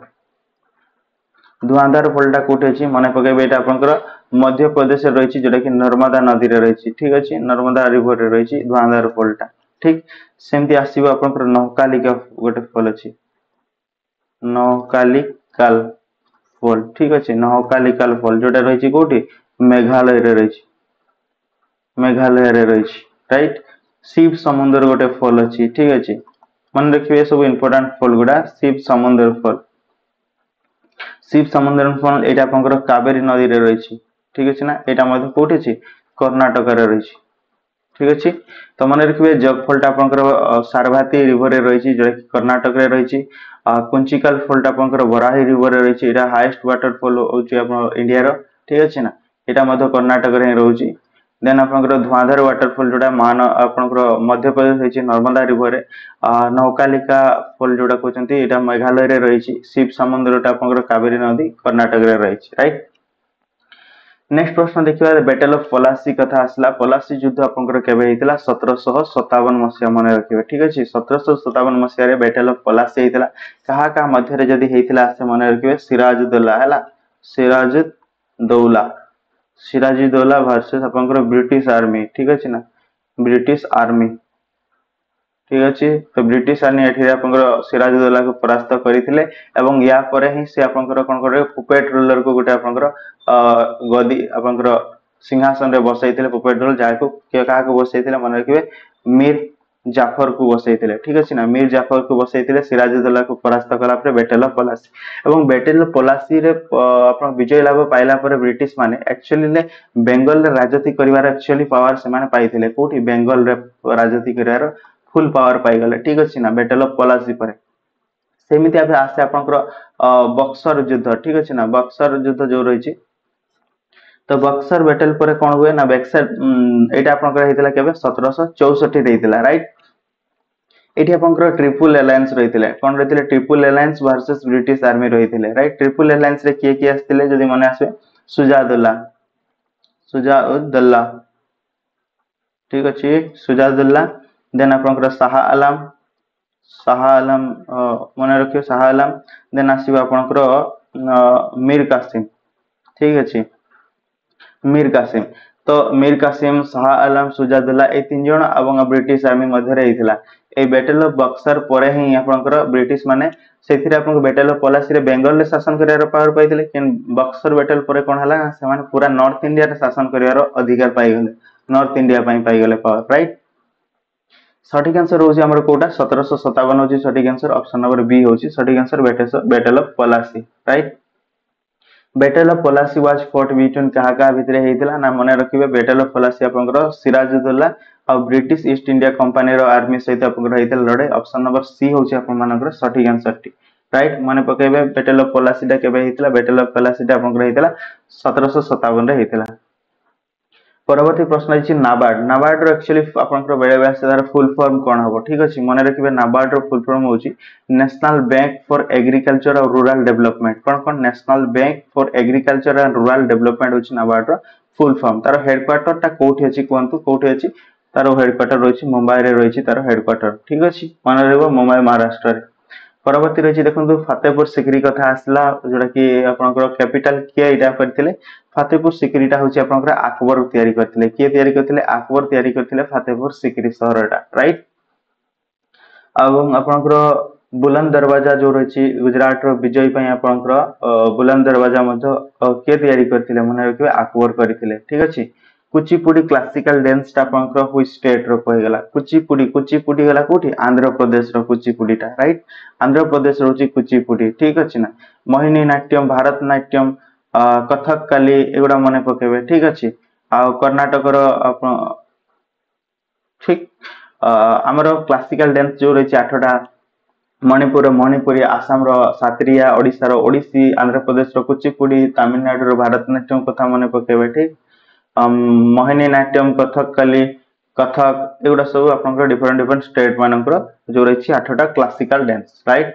टा कोटे अछि माने पकेबे एटा आपनकर मध्य प्रदेश रे रहिछि जेटा कि नर्मदा नदी रे रहिछि ठीक अछि नर्मदा रिवर रे रहिछि धुआंधार फॉल टा ठीक सेमति आसीबो आपनकर नौकालिका गोटे फॉल अछि नौकालिकाल फॉल ठीक अच्छे नौकालिकाल फॉल जोटा रही कौटी मेघालय रे रही मेघालय रे रही राइट शिव समुद्र गोटे फॉल अच्छी ठीक अच्छे मन रखिए सब इंपोर्टेंट फॉल गुड़ा शिव समुद्र फॉल शिव समुद्र फॉल एटा आपनकर कावेरी नदी रे रही ठीक अच्छे ना एटा मध्य कोठी अछि कर्नाटक रे रही ठीक अच्छे तो मन रखिए जग फॉल आपनकर सारभाती रिवर रे रही जोटा कर्नाटक रे रही कुंचिकाल फॉल आपनकर बराही रिवर रे रही एटा हाईएस्ट वाटरफॉल होची आपन इंडिया रो ठीक अच्छे ना एटा मध्य कर्नाटक रे रहउची देन आपनकर धुआंधार वाटरफॉल जोटा मान आपनकर मध्य प्रदेश होची नर्मदा रिवर रे नौकालिका फॉल जोटा कहते हैं मेघालय रे रही शिव समुद्र आपनकर कावेरी नदी कर्नाटक रे रही राइट नेक्स्ट प्रश्न देखिए बैटल ऑफ पलासी कथा आसला पलासी युद्ध आपनकर केबे हेतिला 1757 मसिया मन रखिबे ठीक अछि 1757 मसिया रे बैटल ऑफ पलासी हेतिला कहा का मध्य रे जदी हेतिला से मन रखिबे सिराजुद्दौला हला सिराजुद्दौला सिराजुद्दौला वर्सेस आपनकर ब्रिटिश आर्मी ठीक अछि ना ब्रिटिश आर्मी ठीक अच्छे तो ब्रिटिश आर्मी एठी आपनकर सिराजुद्दौला को परास्त करिथिले एवं या परे ही से आपनकर कोन करे पुपेट रूलर को गोटे आपनकर गदी आपनकर सिंहासन रे बसैथिले पुपेट रूलर जाको के का को बसैथिले मन रखिबे मीर जाफर को बसैथिले ठीक अछि ना मीर जाफर को बसैथिले सिराजुद्दौला को परास्त कला पर बैटल ऑफ पलासी एवं बैटल ऑफ पलासी रे आपन विजय लाभ पाइला पर ब्रिटिश माने एक्चुअली ले बेंगल रे राजनीति करिवार एक्चुअली पावर से माने पाइथिले कोठी बेंगल रे राजनीति करिवार फुल पावर पाई गले ठीक अच्छे ना बैटल ऑफ पलासी पर सेमिति आबे आसे आपनकर बक्सर युद्ध ठीक अच्छे ना बक्सर युद्ध जो रही तो बक्सर बैटल पर कौन हुए ना बक्सर एटा आपनकर हेतिला केबे 1764 रे हेतिला राइट एठी आपनकर ट्रिपल अलायंस रहितिले कोन रहितिले triple alliance versus British army रहितिले राइट ट्रिपल अलायंस रे के आस्तिले जदी मने आसे सुजाउद्दौला ठीक अछि सुजाउद्दौला देन आपनकर शाह आलम मन रखियो शाह आलम देन आसीबा आपनकर मीर कासिम ठीक अछि मीर कासिम तो मीर कासिम शाह आलम सुजाउद्दौला ए तीन जण एवं ब्रिटिश आर्मी मध्य रे हिथिला ए बैटल ऑफ बक्सर परे ही आपनकर ब्रिटिश माने सेथिरे आपनकर बैटल ऑफ पलासी रे बेंगल रे शासन करियार पावर पाइथिले किन बक्सर बैटल परे कोन हला से माने पूरा नॉर्थ इंडिया रे शासन करियार अधिकार पाइ गले नॉर्थ इंडिया पाइ गले पावर राइट सठिक आंसर होची हमर कोटा 1757 होची सठिक आंसर ऑप्शन नंबर बी होची सठिक answer battle of Plassey right battle of Plassey was fought between कहा का भितरे हेतिला ना मने रखिबे बैटल ऑफ पलासी आपनकर सिराजुद्दौला और ब्रिटिश ईस्ट इंडिया कंपनी रो आर्मी सहित आपनकर हेतिला लड़ाई ऑप्शन नंबर सी होची आपन मानकर सठिक आंसर टी राइट मने पकेबे बैटल ऑफ पलासी टा केबे हेतिला बैटल ऑफ पलासी टा आपनकर हेतिला 1757 रे हेतिला परवर्ती प्रश्न अछि नाबार्ड नाबार्ड रो एक्चुअली आपनकर बेले बेले तार फुल फॉर्म कोन हबो ठीक अछि मने रखिबे नाबार्ड रो फुल फॉर्म होची नेशनल बैंक फॉर एग्रीकल्चर और rural development cone national bank for agriculture and rural development होची नाबार्ड रो फुल फॉर्म तार हेडक्वार्टर टा कोठी अछि कोंतु कोठी अछि तार हेडक्वार्टर रहिछि मुंबई रे रहिछि तार हेडक्वार्टर ठीक अछि मने रहबो मुंबई महाराष्ट्र रे परवर्ती रही देखो फतेहपुर सिकरी कथा आसला जोटा कि आपनकर कैपिटल किए एटा करथिले फतेहपुर सिकरीटा होची आपनकर अकबर तयारी करथिले किए तयारी करथिले अकबर तयारी करथिले फतेहपुर सिकरी शहरटा राइट एवं आपनकर बुलंद दरवाजा जो रही गुजरात रो विजय पई आपनकर बुलंद दरवाजा मध्य किए तयारी करथिले मने रखिबे अकबर करथिले ठीक अछि कुचिपुडी क्लासिकल डांस टा आपनकर हुई स्टेट रो कहि गेला कुचिपुडी गला कोठी आंध्र प्रदेश रो कुचिपुडीटा राइट आंध्र प्रदेश रोची कुचिपुडी ठीक अछि ना मोहिनी नाट्यम भारत नाट्यम कथकली एगुडा मने पकेबे ठीक अछि आ कर्नाटक रो ठीक हमरो क्लासिकल डांस जो रही 8टा मणिपुरी आसाम रो सात्रिया ओडिसा रो ओडिसी आंध्र प्रदेश रो कुचिपुडी तमिलनाडु रो भारत नाट्यम कथा मने पकेबे ठीक मोहिनी नाट्यम कथकली कथक एगुडा सब आपनकर डिफरेंट स्टेट मानकर जो रही 8टा क्लासिकल डांस राइट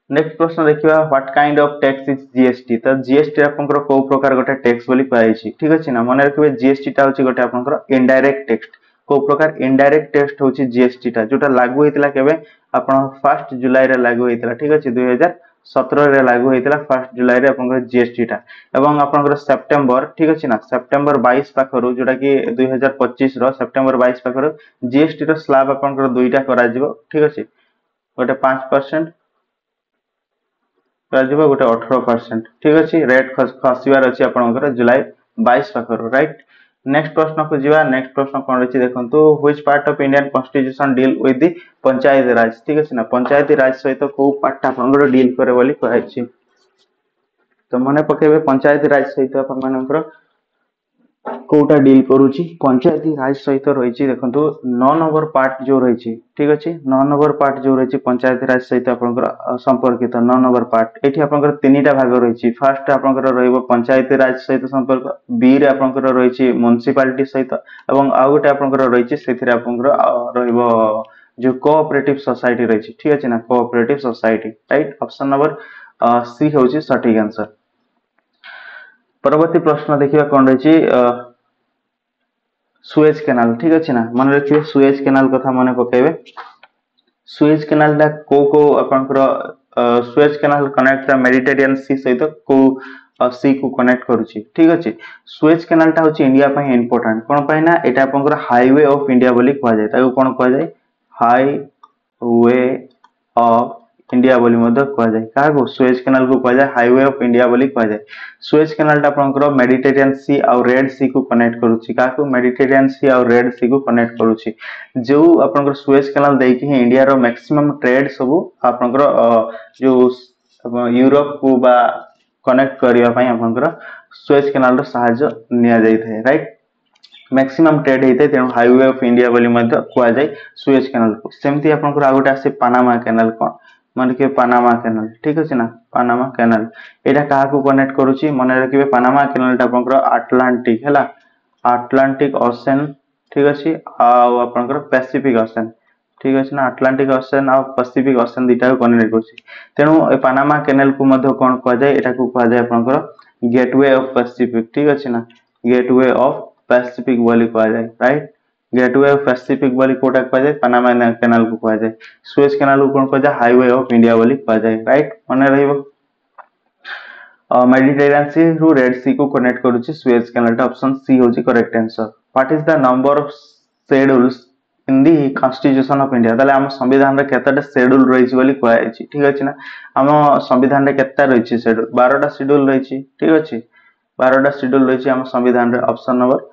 नेक्स्ट प्रश्न देखिबा what kind of tax is GST तो जीएसटी आपनकर को प्रकार गोटे टैक्स बोली पाइछि ठीक अछि ना मने रखबे जीएसटी टा होछि गोटे आपनकर इनडायरेक्ट टैक्स को प्रकार इनडायरेक्ट टैक्स होछि जीएसटी टा जोटा लागू हेतिला केबे आपन 1 जुलाई रे लागू हेतिला ठीक अछि 2017 रे लागू हेतिला 1 जुलाई रे आपनकर जीएसटी टा एवं आपनकर सितंबर ठीक अछि ना सितंबर 22 पाखरु जोटा कि 2025 रो सितंबर 22 पाखरु जीएसटी रो स्लैब आपनकर दुईटा करा जिवो ठीक अछि गोटे 5% କରାଯିବ गोटे 18%। ठीक अछि, रेट खसिबार अछि आपनकर जुलाई 22 पाखर, राइट। नेक्स्ट प्रश्न को जीवा। नेक्स्ट प्रश्न कोन रछि देखंतु, which part of Indian constitution deal with the Panchayati Raj. ठीक अछि ना, पंचायती राज सहित को पार्ट आपनकर डील करे बोली कहै। तो मने पकेबे पंचायती राज सहित आपनकर कोटा डील करूची, पंचायती राज सहित रही देखो 9 नंबर पार्ट जो रही। ठीक अच्छे, 9 नंबर पार्ट जो रही पंचायती राज सहित आपनकर संपर्कित 9 नंबर पार्ट एठी आपनकर तीनटा भाग रही। फास्ट आपनकर रहइबो पंचायती राज सहित संपर्क, बी रे आपनकर रही म्युनिसिपालिटी सहित, एवं आ गोटे आपनकर रही सेथिरे आपनकर रहइबो जो कोऑपरेटिव सोसाइटी रही। ठीक अच्छे ना, cooperative society, right. Option number C होची सटीक आंसर। परवर्ती प्रश्न देखिए कौन रही, सुएज कैनाल। ठीक अच्छे ना, मन रखिए सुएज कैनाल कथा मन पकेबे। सुएज कैनाल टा को आपनकर सुएज कैनाल कनेक्ट मेडिटेरियन सी सहित को सी को कनेक्ट करूची। ठीक अच्छे, सुएज कैनाल टा होची इंडिया पई इंपोर्टेंट कोन पई ना, एटा आपनकर हाईवे ऑफ इंडिया बोली कहै जाय। ताको कोन कहै जाय, हाईवे ऑफ इंडिया बोली मध्य कह जाए। क्या सुएज कैनाल को कह जाए हाईवे ऑफ इंडिया बोली कह जाए। सुएज कैनाल आपनकर मेडिटेरियन सी और रेड सी को कनेक्ट करूची। क्या मेडिटेरियन सी और रेड सी को कनेक्ट करूची। जो आपनकर सुएज कैनाल देकी ही इंडिया रो मैक्सिमम ट्रेड सब आपनकर जो यूरोप को बा कनेक्ट करिया पई आपनकर सुएज कैनाल रो सहायता निया जाय थे, राइट। मैक्सिमम ट्रेड होता है, तेणु हाईवे ऑफ इंडिया बोली मध्य कह जाए सुएज कैनाल को। सेमती आपनकर आ गोटे आसे पानामा कैनाल, कोन मन के पानामा कैनाल। ठीक अछि ना, पानामा कैनाल एटा काहा को कनेक्ट करूची, मन रखिबे पानामा कैनाल टा आपनकर अटलांटिक हैला, अटलांटिक ओशन। ठीक अछि, आ आपनकर पैसिफिक ओशन। ठीक अछि ना, अटलांटिक ओशन और पैसिफिक ओशन दिटा को कनेक्ट करूची। तेणु ए पानामा कैनाल को मध्य कोन कह जाए, एटा को कह जाए आपनकर गेटवे ऑफ पैसिफिक। ठीक अछि ना, गेटवे ऑफ पैसिफिक बोली कह जाए, राइट। गेटवे ऑफ पैसिफिक बोली कोटा कह जाए, पानामा कैनाल को कह जाए। सुएज कैनाल को कौन कह जाए, हाईवे ऑफ इंडिया बोली कह जाए, राइट। मन रहिबो मेडिटेरियन सी रु रेड सी को कनेक्ट करूची सुएज कैनाल टा, ऑप्शन सी होची correct answer. What is the number of schedules in the constitution of India. ताले हम संविधान रे केतेटा शेड्यूल रहिछि बोली कहैछि। ठीक अछि ना, हम संविधान रे केतेटा रहिछि शेड्यूल, 12टा शेड्यूल रहिछि। ठीक अछि, 12टा शेड्यूल रहिछि हम संविधान रे। ऑप्शन नंबर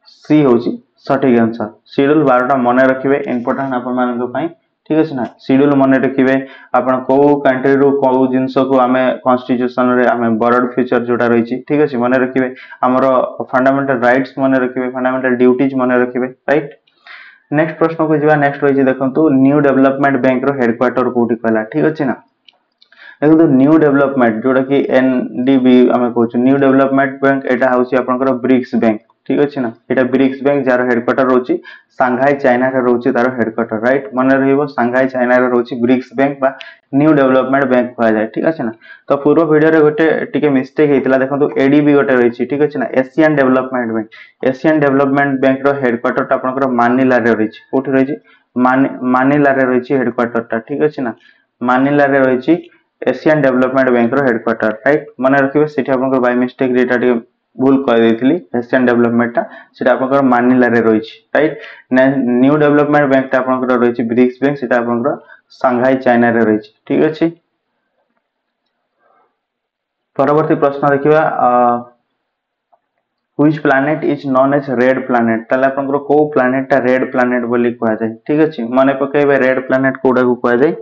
सी होची सटीक आंसर। शेड्यूल 12टा मन रखिबे, इंपोर्टेंट आपन मानक पई। ठीक अछि ना, शेड्यूल मन रखिबे। आपन को कंट्री रो को जिंस को हमें कॉन्स्टिट्यूशन रे हमें बॉर्डर फीचर जोटा रहिछि। ठीक अछि, मन रखिबे। हमरो फंडामेंटल राइट्स मन रखिबे, फंडामेंटल ड्यूटीज मन रखिबे, राइट। नेक्स्ट प्रश्न को जिवा। नेक्स्ट रहिछि देखंतु, न्यू डेवलपमेंट बैंक रो हेडक्वार्टर कोठी कहला। ठीक अछि ना, देखो न्यू डेवलपमेंट जोटा कि एनडीबी हमें कहू, न्यू डेवलपमेंट बैंक एटा होची आपनकर ब्रिक्स बैंक। ठीक अछि ना, एटा ब्रिक्स बैंक जार हेडक्वार्टर रोची सांघाई चाइना रे रोची तार हेडक्वार्टर, राइट। मन रहिबो सांघाई चाइना रे रोची ब्रिक्स बैंक बा न्यू डेवलपमेंट बैंक कहा जाय। ठीक अछि ना, तो पूर्व वीडियो रे गोटे टिके मिस्टेक हेतिला देखंतु, एडीबी गोटे रहिछि। ठीक अछि ना, Asian development bank. Asian development bank रो हेडक्वार्टर टा आपनकर मानिला रे रहिछि। कोठी रहिछि, मानिला रे रहिछि हेडक्वार्टर टा। ठीक अछि ना, मानिला रे रहिछि एशियन डेवलपमेंट बैंक रो हेडक्वार्टर, राइट। मन रखिबे सेठी आपनकर बाय मिस्टेक रेटा टिके भूल कह देथिली, एशियन डेवलपमेंट टा सेटा आपनकर मानिला रे रहिछि, राइट। न्यू डेवलपमेंट बैंक टा आपनकर रहिछि ब्रिक्स बैंक, सेटा आपनकर सांघाई चाइना रे रहिछि। ठीक अछि, परवर्ती प्रश्न देखिबा। Which planet is known as red planet. ताले आपनकर को प्लैनेट टा रेड प्लैनेट बोली कह जाय। ठीक अछि, माने पकेबे रेड प्लैनेट कोडा को कह जाय।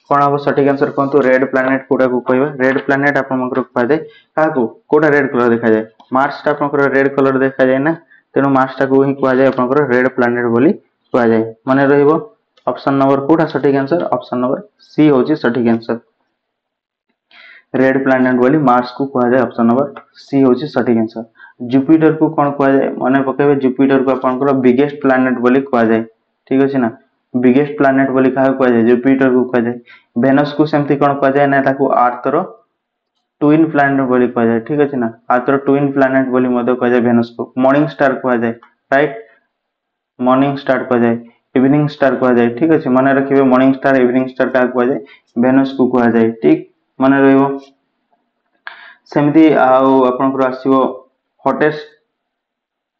कोन अब सटीक आंसर कोन, रेड प्लैनेट कोडा को कहबे। रेड प्लैनेट आपनकर कह जाय काको, कोडा रेड कलर देखा जाय। मार्स टा आपनकर रेड कलर देखा जाय ना, तेनु मार्स टा को ही कह जाय आपनकर रेड प्लैनेट बोली कह जाय। माने रहिबो ऑप्शन नंबर कोडा सटीक आंसर, ऑप्शन नंबर सी होची सटीक आंसर। रेड प्लैनेट बोली मार्स को कह जाय, ऑप्शन नंबर सी होची सटीक आंसर। जुपिटर को कौन कह जाए, मन पकेबे जुपिटर को आपनकर बिगेस्ट प्लैनेट बोली कह जाए। ठीक अछि ना, बिगेस्ट प्लैनेट बोली कहा कह जाए, जुपिटर को कह जाए। वेनस को सेमती कौन कह जाए ना, ताको अर्थ रो ट्विन प्लैनेट बोली कह जाए। ठीक अछि ना, अर्थ रो ट्विन प्लैनेट बोली मध्य कह जाए वेनस को। मॉर्निंग स्टार कह जाए, राइट। मॉर्निंग स्टार कह जाए, इवनिंग स्टार कह जाए। ठीक अछि, मन रखिबे मॉर्निंग स्टार इवनिंग स्टार का कह जाए, वेनस को कह जाए। ठीक, मन रहिबो। सेमती आउ आपनकर आसीबो हॉटेस्ट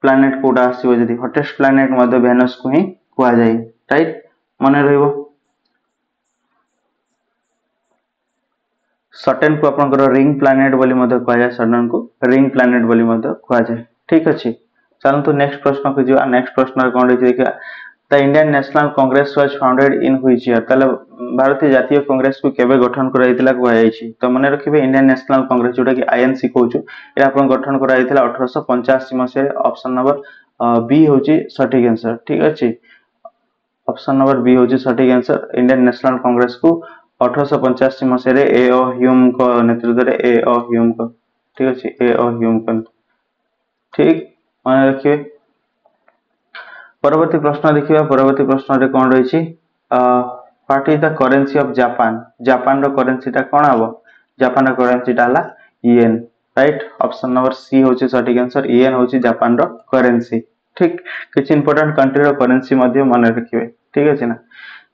प्लैनेट कोडा आसीबो, जदी हॉटेस्ट प्लैनेट मध्य वेनस को ही कह जाए, राइट। मन रहिबो। सटन को आपनकर रिंग प्लैनेट बोली मध्य कहा जाए, सटन को रिंग प्लैनेट बोली मध्य कहा जाए। ठीक अछि, चलंतु नेक्स्ट प्रश्न को जिवा। नेक्स्ट प्रश्न कोन रहै देखिया, the Indian national Congress was founded in which year. तले भारतीय जातीय कांग्रेस को केबे गठन कराइतिला कहा जायछि। तो मने रखिबे इंडियन नेशनल कांग्रेस जोटा कि आईएनसी कहउछु, एटा आपन गठन कराइतिला 1885 मसिया। ऑप्शन नंबर बी होची सटीक आंसर। ठीक अछि, ऑप्शन नंबर बी होची सटीक आंसर। इंडियन नेशनल कांग्रेस को 1885 मसिया रे ए ओ ह्यूम को नेतृत्व रे ए ओ ह्यूम को, ठीक अछि, ए ओ ह्यूम को, ठीक मने रखिए। परवर्ती प्रश्न देखिए। परवर्ती प्रश्न रे कोन रहिछि, what is the currency of Japan. Japan रो करेंसी टा कोन हबो। जापान रो करेंसी टा हला yen. Right, option number C होछि सटीक आंसर। येन होछि जापान रो करेंसी। ठीक, किछ इंपोर्टेंट कंट्री रो करेंसी मध्ये मन रखिबे। ठीक अछि ना।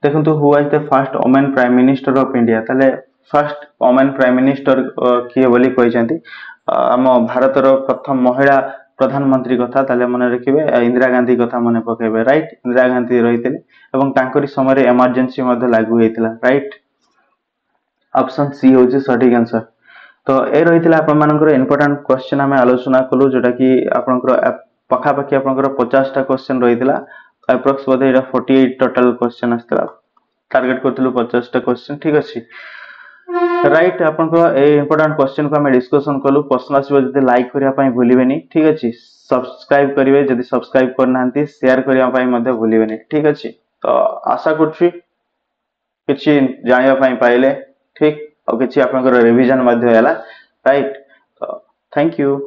देखंतु who was the first women prime minister of India. तले फर्स्ट वुमेन प्राइम मिनिस्टर किए बोली कहिसंती, हम भारत रो प्रथम महिला प्रधानमंत्री कथा ताले मन रखिबे इंदिरा गांधी कथा मन पकेबे। राइट, इंदिरा गांधी रहिथिले एवं तांकरी समय इमरजेंसी मध्ये लागू हेतिला। राइट, ऑप्शन सी होछि सटीक आंसर। तो ए रहिथिला आपण मानकर इंपोर्टेंट क्वेश्चन हमें आलोचना कलु, जोटा कि आपनकर पखा पखी आपनकर 50 टा क्वेश्चन रहिथिला। अप्रोक्स बोधे एटा 48 टोटल क्वेश्चन आस्थिला। टार्गेट करथिलु 50 टा क्वेश्चन। ठीक अछि, राइट, आपनकर ए इंपोर्टेंट क्वेश्चन को हम डिस्कशन कलु। प्रश्न आसीबो जदि लाइक करिया पई भूलिबेनी। ठीक अछि, सब्सक्राइब करिवे जदि सब्सक्राइब करनांती, शेयर करिया पई मध्ये भूलिबेनी। ठीक अछि, तो आशा करछि किछि जानिया पई पाइले। ठीक, और किछि आपनकर रिवीजन मध्ये हैला। राइट, तो थैंक यू।